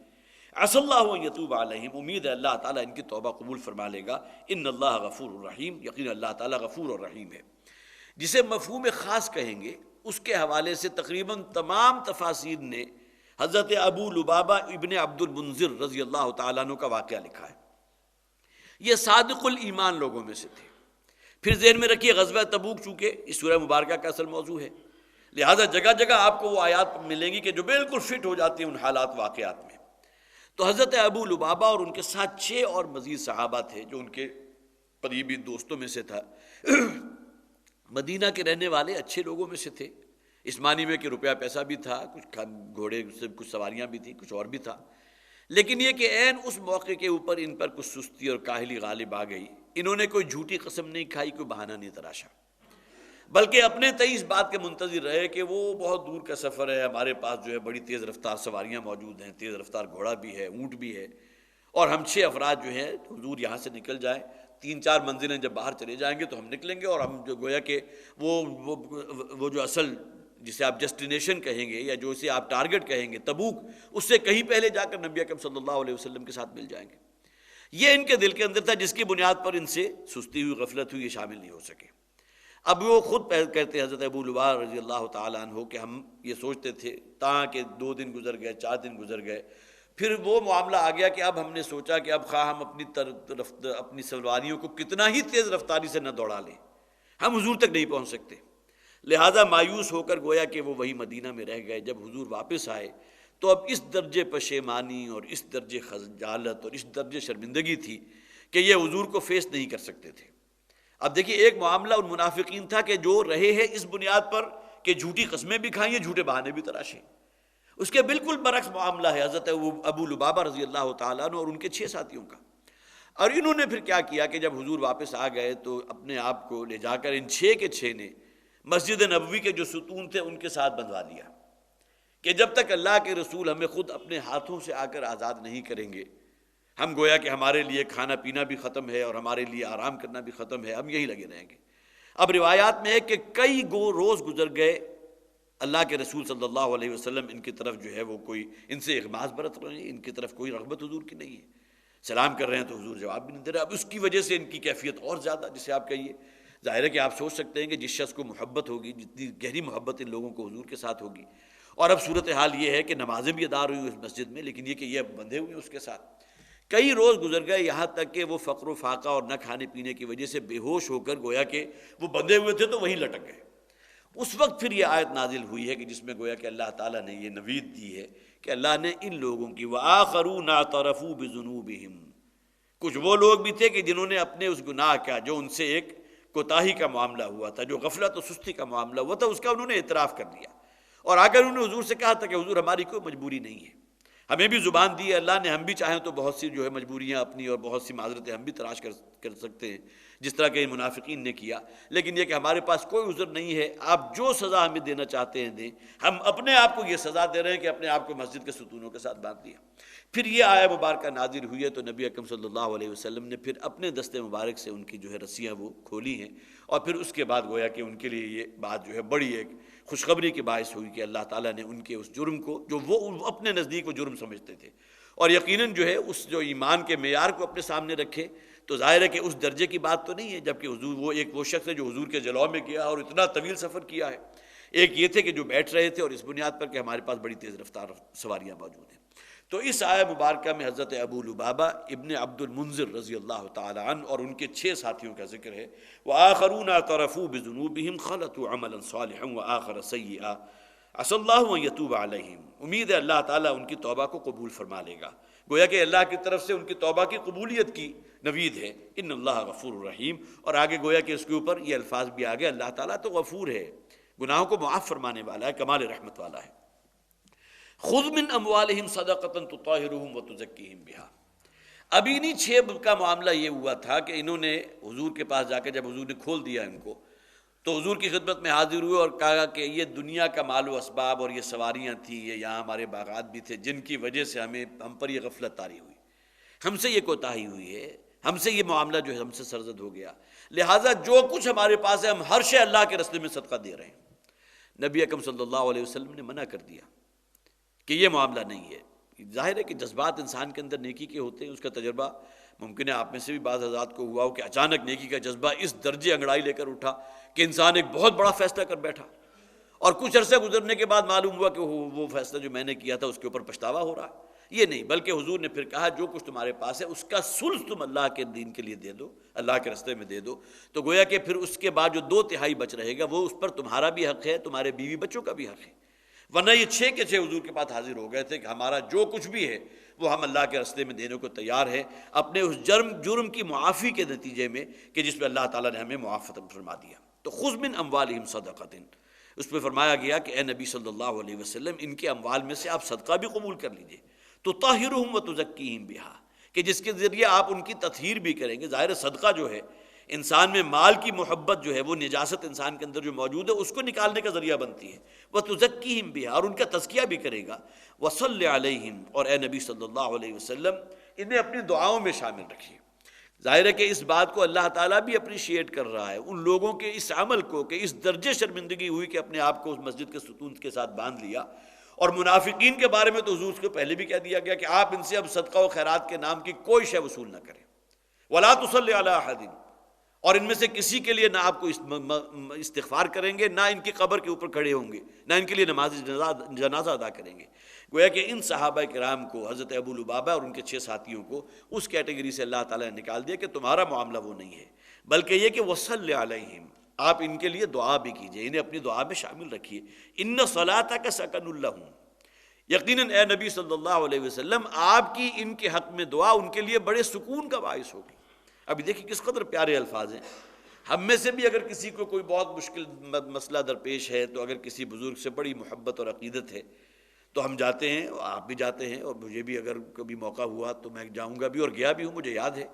عسى اللہ ان یتوب علیہم، امید ہے اللہ تعالیٰ ان کی توبہ قبول فرما لے گا، ان اللہ غفور الرحیم، یقین اللہ تعالیٰ غفور اور رحیم ہے۔ جسے مفہوم خاص کہیں گے اس کے حوالے سے تقریباً تمام تفاسیر نے حضرت ابو لبابہ ابن عبد المنذر رضی اللہ تعالیٰ عنہ کا واقعہ لکھا ہے۔ یہ صادق الایمان لوگوں میں سے تھے۔ پھر ذہن میں رکھیے غزوہ تبوک چونکہ اس سورہ مبارکہ کا اصل موضوع ہے، لہذا جگہ جگہ آپ کو وہ آیات ملیں گی کہ جو بالکل فٹ ہو جاتی ہیں ان حالات واقعات میں۔ تو حضرت ابو لبابہ اور ان کے ساتھ 6 اور مزید صحابہ تھے جو ان کے قریبی دوستوں میں سے تھا، مدینہ کے رہنے والے اچھے لوگوں میں سے تھے، اس معنی میں کہ روپیہ پیسہ بھی تھا، کچھ گھوڑے سے کچھ سواریاں بھی تھیں، کچھ اور بھی تھا، لیکن یہ کہ عین اس موقع کے اوپر ان پر کچھ سستی اور کاہلی غالب آ گئی۔ انہوں نے کوئی جھوٹی قسم نہیں کھائی، کوئی بہانہ نہیں تراشا، بلکہ اپنے تئیں اس بات کے منتظر رہے کہ وہ بہت دور کا سفر ہے، ہمارے پاس جو ہے بڑی تیز رفتار سواریاں موجود ہیں، تیز رفتار گھوڑا بھی ہے، اونٹ بھی ہے، اور ہم 6 افراد جو ہیں حضور یہاں سے نکل جائیں، 3-4 منزلیں جب باہر چلے جائیں گے تو ہم نکلیں گے، اور ہم جو گویا کہ وہ جو اصل جسے آپ ڈیسٹینیشن کہیں گے یا جو اسے آپ ٹارگٹ کہیں گے تبوک، اس سے کہیں پہلے جا کر نبی اکرم صلی اللہ علیہ وسلم کے ساتھ مل جائیں گے۔ یہ ان کے دل کے اندر تھا، جس کی بنیاد پر ان سے سستی ہوئی، غفلت ہوئی، یہ شامل نہیں ہو سکے۔ اب وہ خود کہتے حضرت ابو لبابہ رضی اللہ تعالیٰ عنہ کہ ہم یہ سوچتے تھے تاکہ 2 دن گزر گئے، 4 دن گزر گئے، پھر وہ معاملہ آ گیا کہ اب ہم نے سوچا کہ اب خواہ ہم اپنی سواریوں کو کتنا ہی تیز رفتاری سے نہ دوڑا لیں، ہم حضور تک نہیں پہنچ سکتے، لہذا مایوس ہو کر گویا کہ وہ وہی مدینہ میں رہ گئے۔ جب حضور واپس آئے تو اب اس درجے پشیمانی اور اس درجے خجالت اور اس درجے شرمندگی تھی کہ یہ حضور کو فیس نہیں کر سکتے تھے۔ اب دیکھیے ایک معاملہ ان منافقین تھا کہ جو رہے ہیں اس بنیاد پر کہ جھوٹی قسمیں بھی کھائیں، جھوٹے بہانے بھی تراشیں، اس کے بالکل برعکس معاملہ ہے حضرت ابو لبابہ رضی اللہ تعالیٰ عنہ اور ان کے 6 ساتھیوں کا۔ اور انہوں نے پھر کیا کیا کہ جب حضور واپس آ گئے تو اپنے آپ کو لے جا کر ان 6 کے 6 نے مسجد نبوی کے جو ستون تھے ان کے ساتھ بندھوا دیا کہ جب تک اللہ کے رسول ہمیں خود اپنے ہاتھوں سے آ کر آزاد نہیں کریں گے، ہم گویا کہ ہمارے لیے کھانا پینا بھی ختم ہے اور ہمارے لیے آرام کرنا بھی ختم ہے، ہم یہی لگے رہیں گے۔ اب روایات میں ہے کہ کئی روز گزر گئے، اللہ کے رسول صلی اللہ علیہ وسلم ان کی طرف جو ہے وہ کوئی ان سے اغماض برت رہے ہیں، ان کی طرف کوئی رغبت حضور کی نہیں ہے، سلام کر رہے ہیں تو حضور جواب بھی نہیں دے رہے۔ اب اس کی وجہ سے ان کی کیفیت اور زیادہ، جسے آپ کہیے، ظاہر ہے کہ آپ سوچ سکتے ہیں کہ جس شخص کو محبت ہوگی، جتنی گہری محبت ان لوگوں کو حضور کے ساتھ ہوگی، اور اب صورتحال یہ ہے کہ نمازیں بھی ادا ہوئی اس مسجد میں، لیکن یہ کہ یہ بندھے ہوئے اس کے ساتھ۔ کئی روز گزر گئے، یہاں تک کہ وہ فقر و فاقہ اور نہ کھانے پینے کی وجہ سے بے ہوش ہو کر گویا کہ وہ بندھے ہوئے تھے تو وہیں لٹک گئے۔ اس وقت پھر یہ آیت نازل ہوئی ہے کہ جس میں گویا کہ اللہ تعالیٰ نے یہ نوید دی ہے کہ اللہ نے ان لوگوں کی وآخرون اعترفوا بذنوبہم، کچھ وہ لوگ بھی تھے کہ جنہوں نے اپنے اس گناہ کا جو ان سے ایک کوتاہی کا معاملہ ہوا تھا، جو غفلت و سستی کا معاملہ ہوا تھا، اس کا انہوں نے اعتراف کر دیا، اور آ کر انہوں نے حضور سے کہا تھا کہ حضور ہماری کوئی مجبوری نہیں ہے، ہمیں بھی زبان دی ہے اللہ نے، ہم بھی چاہیں تو بہت سی جو ہے مجبوریاں اپنی اور بہت سی معذرتیں ہم بھی تلاش کر سکتے ہیں جس طرح کہ منافقین نے کیا، لیکن یہ کہ ہمارے پاس کوئی عذر نہیں ہے، آپ جو سزا ہمیں دینا چاہتے ہیں دیں، ہم اپنے آپ کو یہ سزا دے رہے ہیں کہ اپنے آپ کو مسجد کے ستونوں کے ساتھ باندھ دیا۔ پھر یہ آیہ مبارکہ نازل ہوئی ہے تو نبی اکرم صلی اللہ علیہ وسلم نے پھر اپنے دست مبارک سے ان کی جو ہے رسیاں وہ کھولی ہیں، اور پھر اس کے بعد گویا کہ ان کے لیے یہ بات جو ہے بڑی ایک خوشخبری کی باعث ہوئی کہ اللہ تعالیٰ نے ان کے اس جرم کو جو وہ اپنے نزدیک وہ جرم سمجھتے تھے، اور یقیناً جو ہے اس جو ایمان کے معیار کو اپنے سامنے رکھے تو ظاہر ہے کہ اس درجے کی بات تو نہیں ہے، جبکہ حضور وہ شخص ہے جو حضور کے جلوہ میں کیا اور اتنا طویل سفر کیا ہے۔ ایک یہ تھے کہ جو بیٹھ رہے تھے اور اس بنیاد پر کہ ہمارے پاس بڑی تیز رفتار سواریاں موجود ہیں۔ تو اس آیہ مبارکہ میں حضرت ابو لبابہ ابن عبد المنذر رضی اللہ تعالی عنہ اور ان کے 6 ساتھیوں کا ذکر ہے. وآخرون اعترفوا بذنوبهم خلطوا عملا صالحا وآخر سیئا عسى اللہ ان یتوب علیہم. امید ہے اللہ تعالیٰ ان کی توبہ کو قبول فرما لے گا. گویا کہ اللہ کی طرف سے ان کی توبہ کی قبولیت کی نوید ہے. ان اللہ غفور الرحیم. اور آگے گویا کہ اس کے اوپر یہ الفاظ بھی آگے اللہ تعالیٰ تو غفور ہے، گناہوں کو معاف فرمانے والا ہے، کمال رحمت والا ہے. خذ من اموالہم صدقۃ تطہرہم وتزکیہم بہا. ابھی نہیں 6 کا معاملہ یہ ہوا تھا کہ انہوں نے حضور کے پاس جا کے جب حضور نے کھول دیا ان کو تو حضور کی خدمت میں حاضر ہوئے اور کہا کہ یہ دنیا کا مال و اسباب اور یہ سواریاں تھیں، یہ یہاں ہمارے باغات بھی تھے جن کی وجہ سے ہم پر یہ غفلت طاری ہوئی، ہم سے یہ کوتاہی ہوئی ہے، ہم سے یہ معاملہ جو ہے ہم سے سرزد ہو گیا، لہٰذا جو کچھ ہمارے پاس ہے ہم ہر شے اللہ کے راستے میں صدقہ دے رہے ہیں. نبی اکرم صلی اللہ علیہ وسلم نے منع کر دیا کہ یہ معاملہ نہیں ہے. ظاہر ہے کہ جذبات انسان کے اندر نیکی کے ہوتے ہیں، اس کا تجربہ ممکن ہے آپ میں سے بھی بعض حضرات کو ہوا ہو کہ اچانک نیکی کا جذبہ اس درجے انگڑائی لے کر اٹھا کہ انسان ایک بہت بڑا فیصلہ کر بیٹھا اور کچھ عرصے گزرنے کے بعد معلوم ہوا کہ وہ فیصلہ جو میں نے کیا تھا اس کے اوپر پچھتاوا ہو رہا. یہ نہیں، بلکہ حضور نے پھر کہا جو کچھ تمہارے پاس ہے اس کا ثلث تم اللہ کے دین کے لیے دے دو، اللہ کے راستے میں دے دو. تو گویا کہ پھر اس کے بعد جو 2/3 بچ رہے گا وہ اس پر تمہارا بھی حق ہے، تمہارے بیوی بچوں کا بھی حق ہے. ورنہ یہ 6 کے 6 حضور کے پاس حاضر ہو گئے تھے کہ ہمارا جو کچھ بھی ہے وہ ہم اللہ کے راستے میں دینے کو تیار ہے، اپنے اس جرم کی معافی کے نتیجے میں کہ جس میں اللہ تعالیٰ نے ہمیں معاف فرما دیا. تو خذ من اموالہم صدقۃ، اس میں فرمایا گیا کہ اے نبی صلی اللہ علیہ وسلم ان کے اموال میں سے آپ صدقہ بھی قبول کر لیجئے. تطہرہم وتزکیہم بہا، کہ جس کے ذریعے آپ ان کی تطہیر بھی کریں گے. ظاہر صدقہ جو ہے انسان میں مال کی محبت جو ہے وہ نجاست انسان کے اندر جو موجود ہے اس کو نکالنے کا ذریعہ بنتی ہے. وتزکیہم بہا، اور ان کا تزکیہ بھی کرے گا. وصلی علیہم، اور اے نبی صلی اللہ علیہ وسلم انہیں اپنی دعاؤں میں شامل رکھیے. ظاہر ہے کہ اس بات کو اللہ تعالیٰ بھی اپریشیٹ کر رہا ہے، ان لوگوں کے اس عمل کو کہ اس درجے شرمندگی ہوئی کہ اپنے آپ کو اس مسجد کے ستون کے ساتھ باندھ لیا. اور منافقین کے بارے میں تو حضور کو پہلے بھی کہہ دیا گیا کہ آپ ان سے اب صدقہ و خیرات کے نام کی کوئی شے وصول نہ کریں. ولا تصلی علی احد، اور ان میں سے کسی کے لیے نہ آپ کو استغفار کریں گے، نہ ان کی قبر کے اوپر کھڑے ہوں گے، نہ ان کے لیے نماز جنازہ ادا کریں گے. گویا کہ ان صحابہ کرام کو، حضرت ابو لبابہ اور ان کے 6 ساتھیوں کو اس کیٹیگری سے اللہ تعالیٰ نے نکال دیا کہ تمہارا معاملہ وہ نہیں ہے، بلکہ یہ کہ وصلی علیہم، آپ ان کے لیے دعا بھی کیجئے، انہیں اپنی دعا میں شامل رکھیے. ان صلاتک سکن لہم، یقیناً اے نبی صلی اللہ علیہ وسلم آپ کی ان کے حق میں دعا ان کے لیے بڑے سکون کا باعث ہوگی. ابھی دیکھیں کس قدر پیارے الفاظ ہیں. ہم میں سے بھی اگر کسی کو کوئی بہت مشکل مسئلہ درپیش ہے تو اگر کسی بزرگ سے بڑی محبت اور عقیدت ہے تو ہم جاتے ہیں، آپ بھی جاتے ہیں، اور مجھے بھی اگر کبھی موقع ہوا تو میں جاؤں گا بھی اور گیا بھی ہوں. مجھے یاد ہے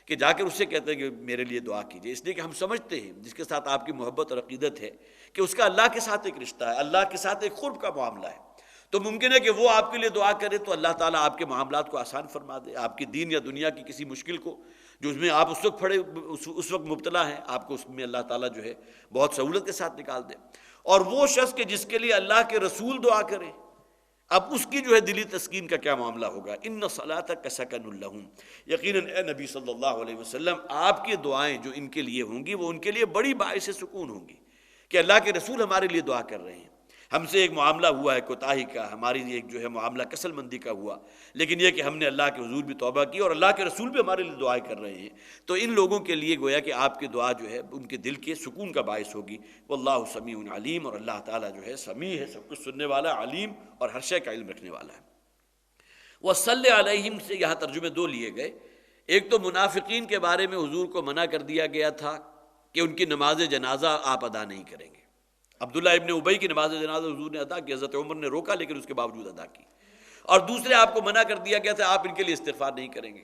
کہ جا کر اس سے کہتے ہیں کہ میرے لیے دعا کیجیے، اس لیے کہ ہم سمجھتے ہیں جس کے ساتھ آپ کی محبت اور عقیدت ہے کہ اس کا اللہ کے ساتھ ایک رشتہ ہے، اللہ کے ساتھ ایک قرب کا معاملہ ہے. تو ممکن ہے کہ وہ آپ کے لیے دعا کرے تو اللہ تعالیٰ آپ کے معاملات کو آسان فرما دے، آپ کی دین یا دنیا کی کسی مشکل کو جو اس میں آپ اس وقت مبتلا ہیں، آپ کو اس میں اللہ تعالیٰ جو ہے بہت سہولت کے ساتھ نکال دے. اور وہ شخص کہ جس کے لیے اللہ کے رسول دعا کرے، اب اس کی جو ہے دلی تسکین کا کیا معاملہ ہوگا. ان صلاتک سکن لہم، یقیناً اے نبی صلی اللہ علیہ وسلم آپ کی دعائیں جو ان کے لیے ہوں گی وہ ان کے لیے بڑی باعث سکون ہوں گی کہ اللہ کے رسول ہمارے لیے دعا کر رہے ہیں. ہم سے ایک معاملہ ہوا ہے کوتاہی کا، ہماری ایک جو ہے معاملہ کسل مندی کا ہوا، لیکن یہ کہ ہم نے اللہ کے حضور بھی توبہ کی اور اللہ کے رسول بھی ہمارے لیے دعائیں کر رہے ہیں. تو ان لوگوں کے لیے گویا کہ آپ کی دعا جو ہے ان کے دل کے سکون کا باعث ہوگی. واللہ سمیع علیم، اور اللہ تعالیٰ جو ہے سمیع ہے، سب کچھ سننے والا، علیم اور ہر شے کا علم رکھنے والا ہے. وصلی علیہم سے یہاں ترجمے 2 لیے گئے. ایک تو منافقین کے بارے میں حضور کو منع کر دیا گیا تھا کہ ان کی نماز جنازہ آپ ادا نہیں کریں گے. عبداللہ ابن ابی کی نماز جنازہ حضور نے ادا کی، حضرت عمر نے روکا لیکن اس کے باوجود ادا کی. اور دوسرے آپ کو منع کر دیا گیا تھا آپ ان کے لیے استغفار نہیں کریں گے.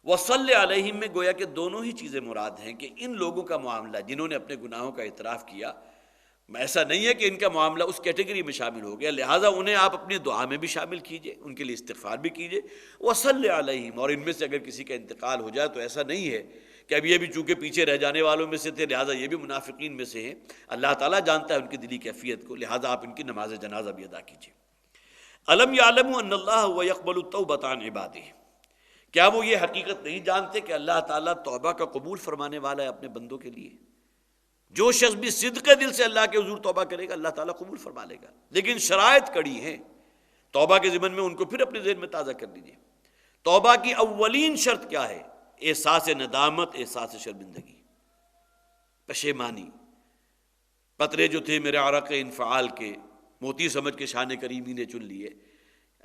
وصلی علیہم میں گویا کہ دونوں ہی چیزیں مراد ہیں کہ ان لوگوں کا معاملہ جنہوں نے اپنے گناہوں کا اعتراف کیا، ایسا نہیں ہے کہ ان کا معاملہ اس کیٹیگری میں شامل ہو گیا، لہٰذا انہیں آپ اپنی دعا میں بھی شامل کیجئے، ان کے لیے استغفار بھی کیجئے. وصلی علیہم، اور ان میں سے اگر کسی کا انتقال ہو جائے تو ایسا نہیں ہے کہ اب یہ بھی چونکہ پیچھے رہ جانے والوں میں سے تھے لہٰذا یہ بھی منافقین میں سے ہیں. اللہ تعالیٰ جانتا ہے ان کی دلی کیفیت کو، لہٰذا آپ ان کی نماز جنازہ بھی ادا کیجیے. الم یعلموا ان اللہ هو يقبل التوبۃ عن عباده، کیا وہ یہ حقیقت نہیں جانتے کہ اللہ تعالیٰ توبہ کا قبول فرمانے والا ہے اپنے بندوں کے لیے. جو شخص بھی صدق دل سے اللہ کے حضور توبہ کرے گا اللہ تعالیٰ قبول فرما لے گا، لیکن شرائط کڑی ہیں. توبہ کے ضمن میں ان کو پھر اپنے ذہن میں تازہ کر لیجیے۔ توبہ کی اولین شرط کیا ہے؟ احساس ندامت، احساس شرمندگی، پشیمانی۔ قطرے جو تھے میرے عرق انفعال کے، موتی سمجھ کے شان کریمی نے چن لیے۔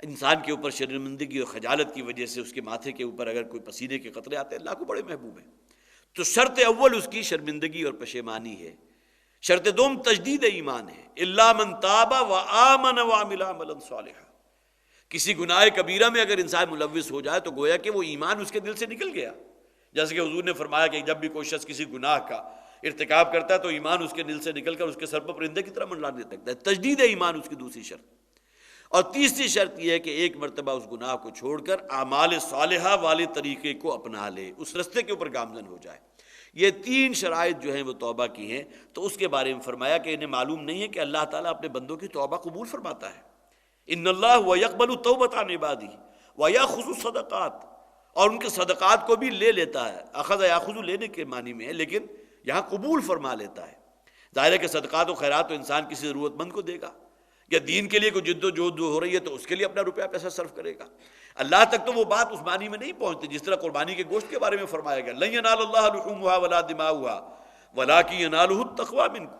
انسان کے اوپر شرمندگی اور خجالت کی وجہ سے اس کے ماتھے کے اوپر اگر کوئی پسینے کے قطرے آتے ہیں، اللہ کو بڑے محبوب ہیں۔ تو شرط اول اس کی شرمندگی اور پشیمانی ہے۔ شرط دوم تجدید ایمان ہے، الا من تاب وآمن وعمل عملا صالحا۔ کسی گناہ کبیرہ میں اگر انسان ملوث ہو جائے تو گویا کہ وہ ایمان اس کے دل سے نکل گیا، جیسے کہ حضور نے فرمایا کہ جب بھی کوئی شخص کسی گناہ کا ارتکاب کرتا ہے تو ایمان اس کے دل سے نکل کر اس کے سر پر پرندے کی طرح منڈلانے لگتا ہے۔ تجدید ایمان اس کی دوسری شرط۔ اور تیسری شرط یہ ہے کہ ایک مرتبہ اس گناہ کو چھوڑ کر اعمال صالحہ والے طریقے کو اپنا لے، اس رستے کے اوپر گامزن ہو جائے۔ یہ تین شرائط جو ہیں وہ توبہ کی ہیں۔ تو اس کے بارے میں فرمایا کہ انہیں معلوم نہیں ہے کہ اللہ تعالیٰ اپنے بندوں کی توبہ قبول فرماتا ہے۔ ان اللہ ویقبل التوبۃ عن عبادہ ویأخذ الصدقات، اور ان کے صدقات کو بھی لے لیتا ہے۔ اخذ یاخذ لینے کے معنی میں ہے، لیکن یہاں قبول فرما لیتا ہے۔ ظاہر ہے کہ صدقات و خیرات تو انسان کسی ضرورت مند کو دے گا، یا دین کے لیے کوئی جد و جہد ہو رہی ہے تو اس کے لیے اپنا روپیہ پیسہ صرف کرے گا۔ اللہ تک تو وہ بات اس معنی میں نہیں پہنچتی، جس طرح قربانی کے گوشت کے بارے میں فرمایا گیا لن ینال اللہ لحومها ولا دماؤها ولکن ینالہ التقوی منکم۔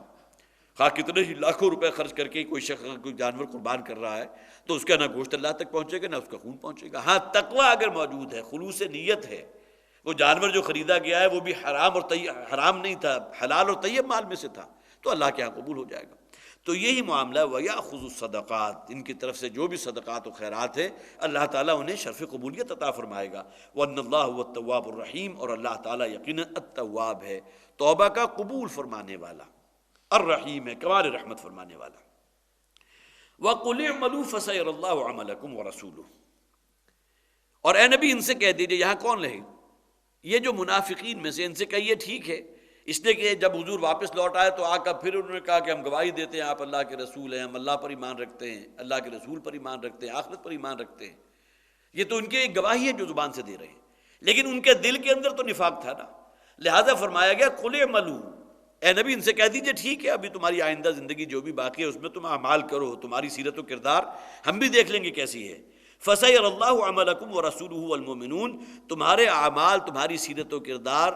خواہ کتنے ہی لاکھوں روپے خرچ کر کے کوئی شخص کوئی جانور قربان کر رہا ہے تو اس کا نہ گوشت اللہ تک پہنچے گا نہ اس کا خون پہنچے گا۔ ہاں تقوی اگر موجود ہے، خلوص نیت ہے، وہ جانور جو خریدا گیا ہے وہ بھی حرام نہیں تھا، حلال اور طیب مال میں سے تھا، تو اللہ کے ہاں قبول ہو جائے گا۔ تو یہی معاملہ وَيَأْخُذُ الصَّدَقَاتِ، ان کی طرف سے جو بھی صدقات و خیرات ہے اللہ تعالیٰ انہیں شرف قبولیت عطا فرمائے گا۔ وَأَنَّ اللَّهُ هُوَ التَّوَّابُ الرَّحِيمُ، اور اللہ تعالیٰ یقیناً التواب ہے، توبہ کا قبول فرمانے والا، الرحیم ہے، کمال رحمت فرمانے والا۔ وَقُلِ اعْمَلُوا فَسَيَرَى اللَّهُ عَمَلَكُمْ وَرَسُولُهُ، اور اے نبی ان سے کہہ دیجئے، یہاں کون رہے؟ یہ جو منافقین میں سے، ان سے کہیے ٹھیک ہے، اس لیے کہ جب حضور واپس لوٹ آئے تو آ کر پھر انہوں نے کہا کہ ہم گواہی دیتے ہیں آپ اللہ کے رسول ہیں، ہم اللہ پر ایمان رکھتے ہیں، اللہ کے رسول پر ایمان رکھتے ہیں، آخرت پر ایمان رکھتے ہیں۔ یہ تو ان کی ایک گواہی ہے جو زبان سے دے رہے ہیں، لیکن ان کے دل کے اندر تو نفاق تھا نا، لہذا فرمایا گیا قُلِ اعْمَلُوا، اے نبی ان سے کہہ دیجئے ٹھیک ہے، ابھی تمہاری آئندہ زندگی جو بھی باقی ہے اس میں تم اعمال کرو، تمہاری سیرت و کردار ہم بھی دیکھ لیں گے کیسی ہے۔ فَسَيَرَى اللَّهُ عَمَلَكُمْ وَرَسُولُهُ وَالْمُؤْمِنُونَ، تمہارے اعمال، تمہاری سیرت و کردار،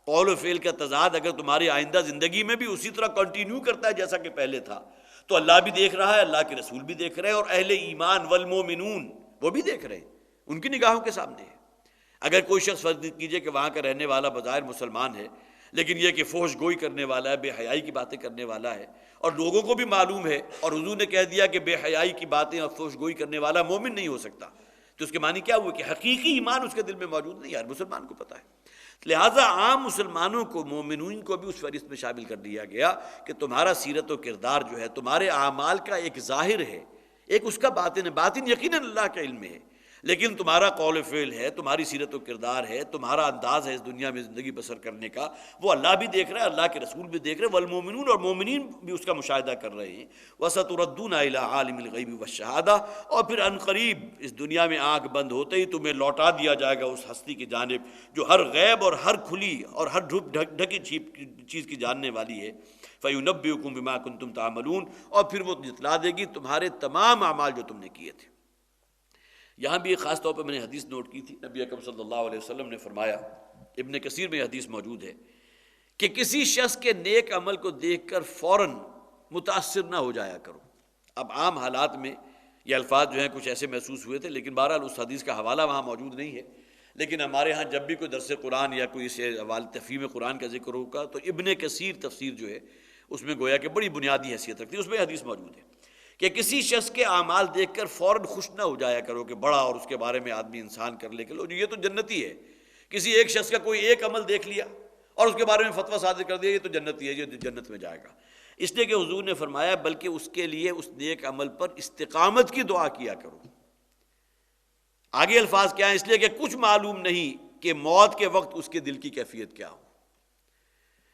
قول و فعل کا تضاد اگر تمہاری آئندہ زندگی میں بھی اسی طرح کنٹینیو کرتا ہے جیسا کہ پہلے تھا تو اللہ بھی دیکھ رہا ہے، اللہ کے رسول بھی دیکھ رہے ہیں، اور اہل ایمان والمؤمنون وہ بھی دیکھ رہے ہیں، ان کی نگاہوں کے سامنے ہے۔ اگر کوئی شخص فرض کیجئے کہ وہاں کا رہنے والا بظاہر مسلمان ہے، لیکن یہ کہ فحش گوئی کرنے والا ہے، بے حیائی کی باتیں کرنے والا ہے، اور لوگوں کو بھی معلوم ہے، اور حضور نے کہہ دیا کہ بے حیائی کی باتیں اور فحش گوئی کرنے والا مومن نہیں ہو سکتا، تو اس کے معنی کیا ہوئے کہ حقیقی ایمان اس کے دل میں موجود نہیں ہے، ہر مسلمان کو پتہ ہے۔ لہٰذا عام مسلمانوں کو، مومنین کو بھی اس فہرست میں شامل کر دیا گیا کہ تمہارا سیرت و کردار جو ہے تمہارے اعمال کا ایک ظاہر ہے، ایک اس کا باطن ہے، باطن یقیناً اللہ کے علم میں ہے، لیکن تمہارا قول و فعل ہے، تمہاری سیرت و کردار ہے، تمہارا انداز ہے اس دنیا میں زندگی بسر کرنے کا، وہ اللہ بھی دیکھ رہا ہے، اللہ کے رسول بھی دیکھ رہے ہیں، والمومنون، اور مومنین بھی اس کا مشاہدہ کر رہے ہیں۔ وَسَتُرَدُّونَ إِلَىٰ عَالِمِ الْغَيْبِ وَالشَّهَادَةِ، اور پھر عنقریب اس دنیا میں آنکھ بند ہوتے ہی تمہیں لوٹا دیا جائے گا اس ہستی کی جانب جو ہر غیب اور ہر کھلی اور ہر ڈھکی چیز کی جاننے والی ہے۔ فَيُنَبِّئُكُم بِمَا كُنتُمْ تَعْمَلُونَ، اور پھر وہ جتلا دے گی تمہارے تمام اعمال جو تم نے کیے تھے۔ یہاں بھی ایک خاص طور پر میں نے حدیث نوٹ کی تھی، نبی اکرم صلی اللہ علیہ وسلم نے فرمایا، ابن کثیر میں یہ حدیث موجود ہے، کہ کسی شخص کے نیک عمل کو دیکھ کر فوراً متاثر نہ ہو جایا کرو۔ اب عام حالات میں یہ الفاظ جو ہیں کچھ ایسے محسوس ہوئے تھے، لیکن بہرحال اس حدیث کا حوالہ وہاں موجود نہیں ہے، لیکن ہمارے ہاں جب بھی کوئی درس قرآن یا کوئی اس تفہیم قرآن کا ذکر ہوگا تو ابن کثیر تفسیر جو ہے اس میں گویا کہ بڑی بنیادی حیثیت رکھتی ہے، اس میں حدیث موجود ہے کہ کسی شخص کے اعمال دیکھ کر فوراً خوش نہ ہو جایا کرو کہ بڑا اور اس کے بارے میں آدمی انسان کر لے کہ لو یہ تو جنتی ہے۔ کسی ایک شخص کا کوئی ایک عمل دیکھ لیا اور اس کے بارے میں فتویٰ صادر کر دیا یہ تو جنتی ہے، یہ جنت میں جائے گا، اس لیے کہ حضور نے فرمایا بلکہ اس کے لیے اس نیک عمل پر استقامت کی دعا کیا کرو۔ آگے الفاظ کیا ہیں؟ اس لیے کہ کچھ معلوم نہیں کہ موت کے وقت اس کے دل کی کیفیت کیا ہو۔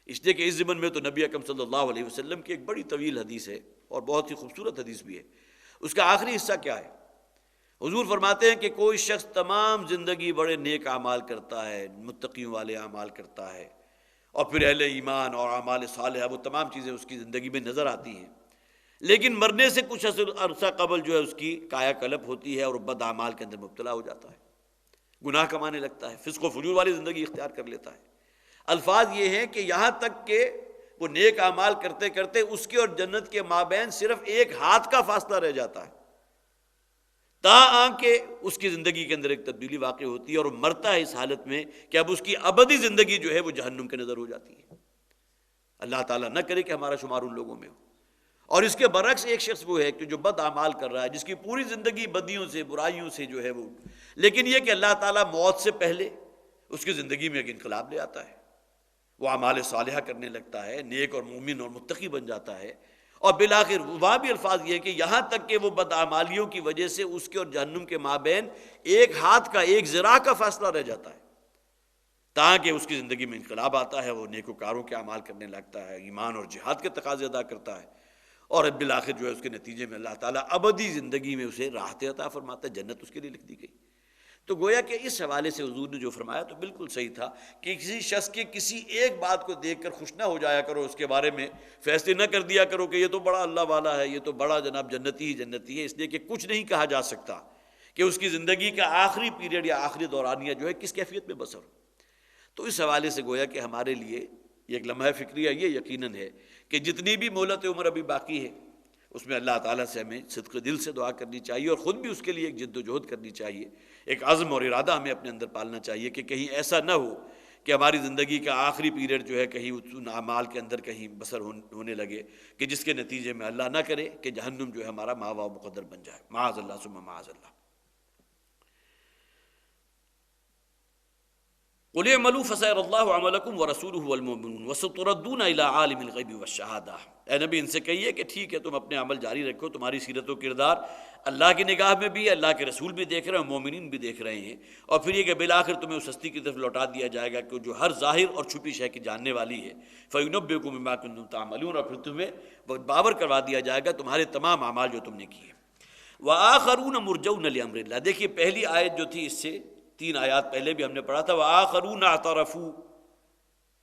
اس لیے کہ اس ضمن میں تو نبی اکرم صلی اللہ علیہ وسلم کی ایک بڑی طویل حدیث ہے اور بہت ہی خوبصورت حدیث بھی ہے۔ اس کا آخری حصہ کیا ہے؟ حضور فرماتے ہیں کہ کوئی شخص تمام زندگی بڑے نیک اعمال کرتا ہے، متقیوں والے اعمال کرتا ہے، اور پھر اہل ایمان اور اعمال صالحہ وہ تمام چیزیں اس کی زندگی میں نظر آتی ہیں، لیکن مرنے سے کچھ عرصہ قبل جو ہے اس کی کایا کلپ ہوتی ہے اور بد اعمال کے اندر مبتلا ہو جاتا ہے، گناہ کمانے لگتا ہے، فسق و فجور والی زندگی اختیار کر لیتا ہے۔ الفاظ یہ ہیں کہ یہاں تک کہ وہ نیک اعمال کرتے کرتے اس کے اور جنت کے مابین صرف ایک ہاتھ کا فاصلہ رہ جاتا ہے، تاہم کہ اس کی زندگی کے اندر ایک تبدیلی واقع ہوتی ہے اور وہ مرتا ہے اس حالت میں کہ اب اس کی ابدی زندگی جو ہے وہ جہنم کے نظر ہو جاتی ہے۔ اللہ تعالیٰ نہ کرے کہ ہمارا شمار ان لوگوں میں ہو۔ اور اس کے برعکس ایک شخص وہ ہے کہ جو بد اعمال کر رہا ہے، جس کی پوری زندگی بدیوں سے برائیوں سے جو ہے وہ، لیکن یہ کہ اللہ تعالیٰ موت سے پہلے اس کی زندگی میں ایک انقلاب لے آتا ہے، وہ اعمال صالحہ کرنے لگتا ہے، نیک اور مومن اور متقی بن جاتا ہے، اور بالآخر وہاں بھی الفاظ یہ ہے کہ یہاں تک کہ وہ بدعمالیوں کی وجہ سے اس کے اور جہنم کے مابین ایک ہاتھ کا، ایک ذراع کا فاصلہ رہ جاتا ہے، تاکہ اس کی زندگی میں انقلاب آتا ہے، وہ نیکوکاروں کے اعمال کرنے لگتا ہے، ایمان اور جہاد کے تقاضے ادا کرتا ہے، اور بالآخر جو ہے اس کے نتیجے میں اللہ تعالیٰ ابدی زندگی میں اسے راحت عطا فرماتا ہے، جنت اس کے لیے لکھ دی گئی۔ تو گویا کہ اس حوالے سے حضور نے جو فرمایا تو بالکل صحیح تھا کہ کسی شخص کے کسی ایک بات کو دیکھ کر خوش نہ ہو جایا کرو، اس کے بارے میں فیصلے نہ کر دیا کرو کہ یہ تو بڑا اللہ والا ہے، یہ تو بڑا جناب جنتی ہی جنتی ہے، اس لیے کہ کچھ نہیں کہا جا سکتا کہ اس کی زندگی کا آخری پیریڈ یا آخری دورانیہ جو ہے کس کیفیت میں بسر ہو۔ تو اس حوالے سے گویا کہ ہمارے لیے ایک لمحہ فکریہ یہ یقیناً ہے کہ جتنی بھی مہلت عمر ابھی باقی ہے اس میں اللہ تعالیٰ سے ہمیں صدق دل سے دعا کرنی چاہیے، اور خود بھی اس کے لیے ایک جد و جہد کرنی چاہیے، ایک عزم اور ارادہ ہمیں اپنے اندر پالنا چاہیے کہ کہیں ایسا نہ ہو کہ ہماری زندگی کا آخری پیریڈ جو ہے کہیں ان اعمال کے اندر کہیں بسر ہونے لگے کہ جس کے نتیجے میں اللہ نہ کرے کہ جہنم جو ہے ہمارا ماوا مقدر بن جائے، معاذ اللہ ثم معاذ اللہ۔ قُلِ اعْمَلُوا فَسَيَرَى اللَّهُ عَمَلَكُمْ وَرَسُولُهُ وَالْمُؤْمِنُونَ وَسَتُرَدُّونَ إِلَىٰ عَالِمِ الْغَيْبِ وَالشَّهَادَةِ۔ اے نبی ان سے کہیے کہ ٹھیک ہے تم اپنے عمل جاری رکھو، تمہاری سیرت و کردار اللہ کی نگاہ میں بھی ہے، اللہ کے رسول بھی دیکھ رہے ہیں، مومنین بھی دیکھ رہے ہیں، اور پھر یہ کہ بالآخر تمہیں اس ہستی کی طرف لوٹا دیا جائے گا کہ جو ہر ظاہر اور چھپی شے کی جاننے والی ہے، فَيُنَبِّئُكُم بِمَا كُنتُمْ تَعْمَلُونَ، اور پھر تمہیں باور کروا دیا جائے گا تمہارے تمام اعمال جو تم نے کیے۔ وَآخَرُونَ مُرْجَوْنَ لِأَمْرِ اللَّهِ، دیکھیے پہلی آیت جو تھی اس سے 3 آیات پہلے بھی ہم نے پڑھا تھا، وَآخَرُونَ اعْتَرَفُوا،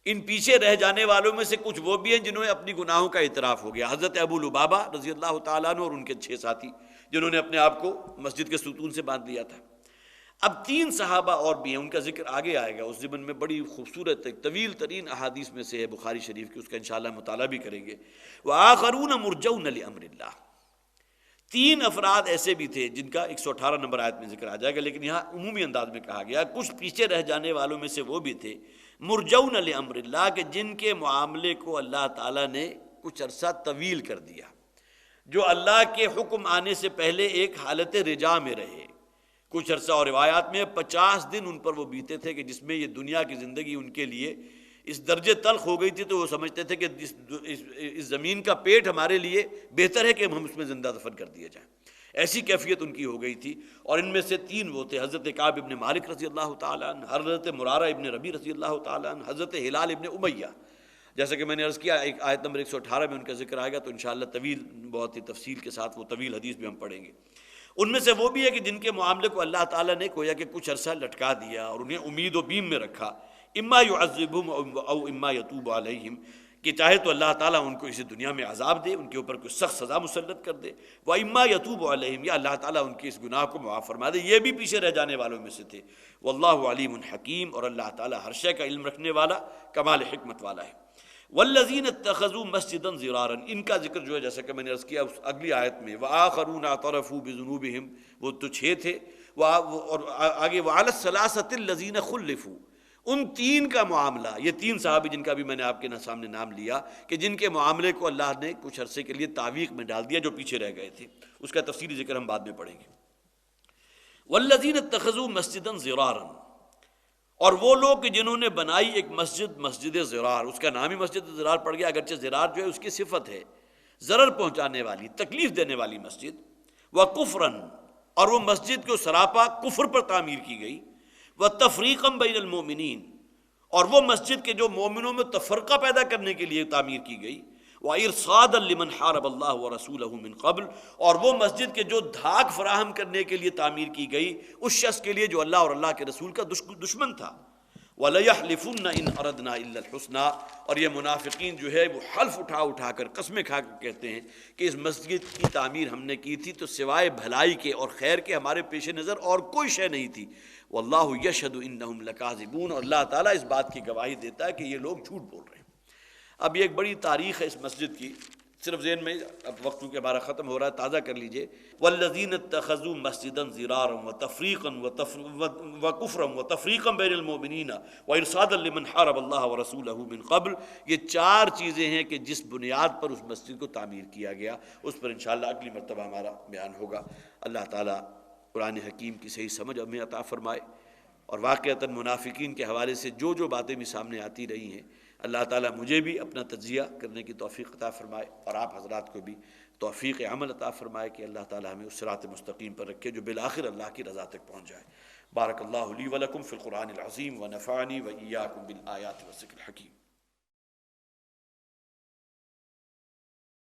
ان پیچھے رہ جانے والوں میں سے کچھ وہ بھی ہیں جنہوں نے اپنی گناہوں کا اعتراف ہو گیا، حضرت ابو لبابہ رضی اللہ تعالیٰ عنہ اور ان کے 6 ساتھی جنہوں نے اپنے آپ کو مسجد کے ستون سے باندھ لیا تھا۔ اب 3 صحابہ اور بھی ہیں، ان کا ذکر آگے آئے گا، اس ضمن میں بڑی خوبصورت ایک طویل ترین احادیث میں سے ہے بخاری شریف کی، اس کا انشاءاللہ مطالعہ بھی کریں گے۔ وَآخَرُونَ مُرْجَوْنَ لِأَمْرِ اللَّهِ، 3 افراد ایسے بھی تھے جن کا 118 نمبر آیت میں ذکر آ جائے گا، لیکن یہاں عمومی انداز میں کہا گیا کچھ پیچھے رہ جانے والوں میں سے وہ بھی تھے مرجون لامر اللہ، کہ جن کے معاملے کو اللہ تعالیٰ نے کچھ عرصہ طویل کر دیا، جو اللہ کے حکم آنے سے پہلے ایک حالت رجا میں رہے کچھ عرصہ، اور روایات میں 50 دن ان پر وہ بیتے تھے کہ جس میں یہ دنیا کی زندگی ان کے لیے اس درجے تلخ ہو گئی تھی تو وہ سمجھتے تھے کہ اس زمین کا پیٹ ہمارے لیے بہتر ہے کہ ہم اس میں زندہ دفن کر دیے جائیں، ایسی کیفیت ان کی ہو گئی تھی۔ اور ان میں سے 3 وہ تھے، حضرت کعب ابن مالک رضی اللہ تعالیٰ عنہ، حضرت مرارہ ابن ربیع رضی اللہ تعالیٰ عنہ، حضرت ہلال ابن امیہ۔ جیسا کہ میں نے عرض کیا ایک آیت نمبر 118 میں ان کا ذکر آئے گا، تو انشاءاللہ طویل بہت ہی تفصیل کے ساتھ وہ طویل حدیث بھی ہم پڑھیں گے۔ ان میں سے وہ بھی ہے کہ جن کے معاملے کو اللہ تعالیٰ نے گویا کہ کچھ عرصہ لٹکا دیا اور انہیں امید و بیم میں رکھا، اما یعذبہم او اما یتوب علیہم، کہ چاہے تو اللہ تعالیٰ ان کو اسی دنیا میں عذاب دے، ان کے اوپر کوئی سخت سزا مسلط کر دے، و اما یتوب علیہم، یا اللہ تعالیٰ ان کے اس گناہ کو معاف فرما دے۔ یہ بھی پیچھے رہ جانے والوں میں سے تھے۔ واللہ علیم حکیم، اور اللہ تعالیٰ ہر شے کا علم رکھنے والا، کمال حکمت والا ہے۔ والذین اتخذوا مسجدا ضرارا، ان کا ذکر جو ہے جیسا کہ میں نے عرض کیا اس اگلی آیت میں، وآخرون اعترفوا بذنوبہم، وہ تو 6 تھے، اور آگے وعلی الثلاثۃ الذین خلفوا، ان 3 کا معاملہ، یہ 3 صحابی جن کا بھی میں نے آپ کے سامنے نام لیا کہ جن کے معاملے کو اللہ نے کچھ عرصے کے لیے تعویق میں ڈال دیا، جو پیچھے رہ گئے تھے، اس کا تفصیلی ذکر ہم بعد میں پڑھیں گے۔ والذین اتخذوا مسجدا ضرارا، اور وہ لوگ کہ جنہوں نے بنائی ایک مسجد ضرار، اس کا نام ہی مسجد ضرار پڑ گیا، اگرچہ ضرار جو ہے اس کی صفت ہے ضرر پہنچانے والی، تکلیف دینے والی مسجد، وکفرا، اور وہ مسجد کو سراپا کفر پر تعمیر کی گئی، وتفریقا بین المؤمنین، اور وہ مسجد کے جو مومنوں میں تفرقہ پیدا کرنے کے لیے تعمیر کی گئی، وارصادا لمن حارب اللہ ورسولہ من قبل، اور وہ مسجد کے جو دھاک فراہم کرنے کے لیے تعمیر کی گئی اس شخص کے لیے جو اللہ اور اللہ کے رسول کا دشمن تھا، وَلَيَحْلِفُنَّ إِنْ أَرَدْنَا إِلَّا الْحُسْنَى، اور یہ منافقین جو ہے وہ حلف اٹھا اٹھا کر قسمیں کھا کر کہتے ہیں کہ اس مسجد کی تعمیر ہم نے کی تھی تو سوائے بھلائی کے اور خیر کے ہمارے پیش نظر اور کوئی شے نہیں تھی، وَاللَّهُ يَشْهَدُ إِنَّهُمْ لَكَاذِبُونَ، اور اللہ تعالیٰ اس بات کی گواہی دیتا ہے کہ یہ لوگ جھوٹ بول رہے ہیں۔ اب یہ ایک بڑی تاریخ ہے اس مسجد کی، صرف ذہن میں، اب وقت کیونکہ ہمارا ختم ہو رہا ہے، تازہ کر لیجئے۔ وَالَّذِينَ اتَّخَذُوا مَسْجِدًا ضِرَارًا وَتَفْرِيقًا وَكُفْرًا وَتَفْرِيقًا بَيْنَ الْمُؤْمِنِينَ وَإِرْصَادًا لِمَنْ حَارَبَ اللَّهَ وَرَسُولَهُ مِنْ قَبْلُ، یہ چار چیزیں ہیں کہ جس بنیاد پر اس مسجد کو تعمیر کیا گیا، اس پر انشاءاللہ اگلی مرتبہ ہمارا بیان ہوگا۔ اللہ تعالیٰ قرآن حکیم کی صحیح سمجھ ہمیں عطا فرمائے، اور واقعتاً منافقین کے حوالے سے جو باتیں بھی سامنے آتی رہی ہیں، اللہ تعالیٰ مجھے بھی اپنا تجزیہ کرنے کی توفیق عطا فرمائے، اور آپ حضرات کو بھی توفیق عمل عطا فرمائے کہ اللہ تعالیٰ ہمیں اس صراط مستقیم پر رکھے جو بالآخر اللہ کی رضا تک پہنچ جائے۔ بارک اللہ لی ولکم فی القرآن العظیم ونفعنی وإیاکم بالآیات والذکر الحکیم۔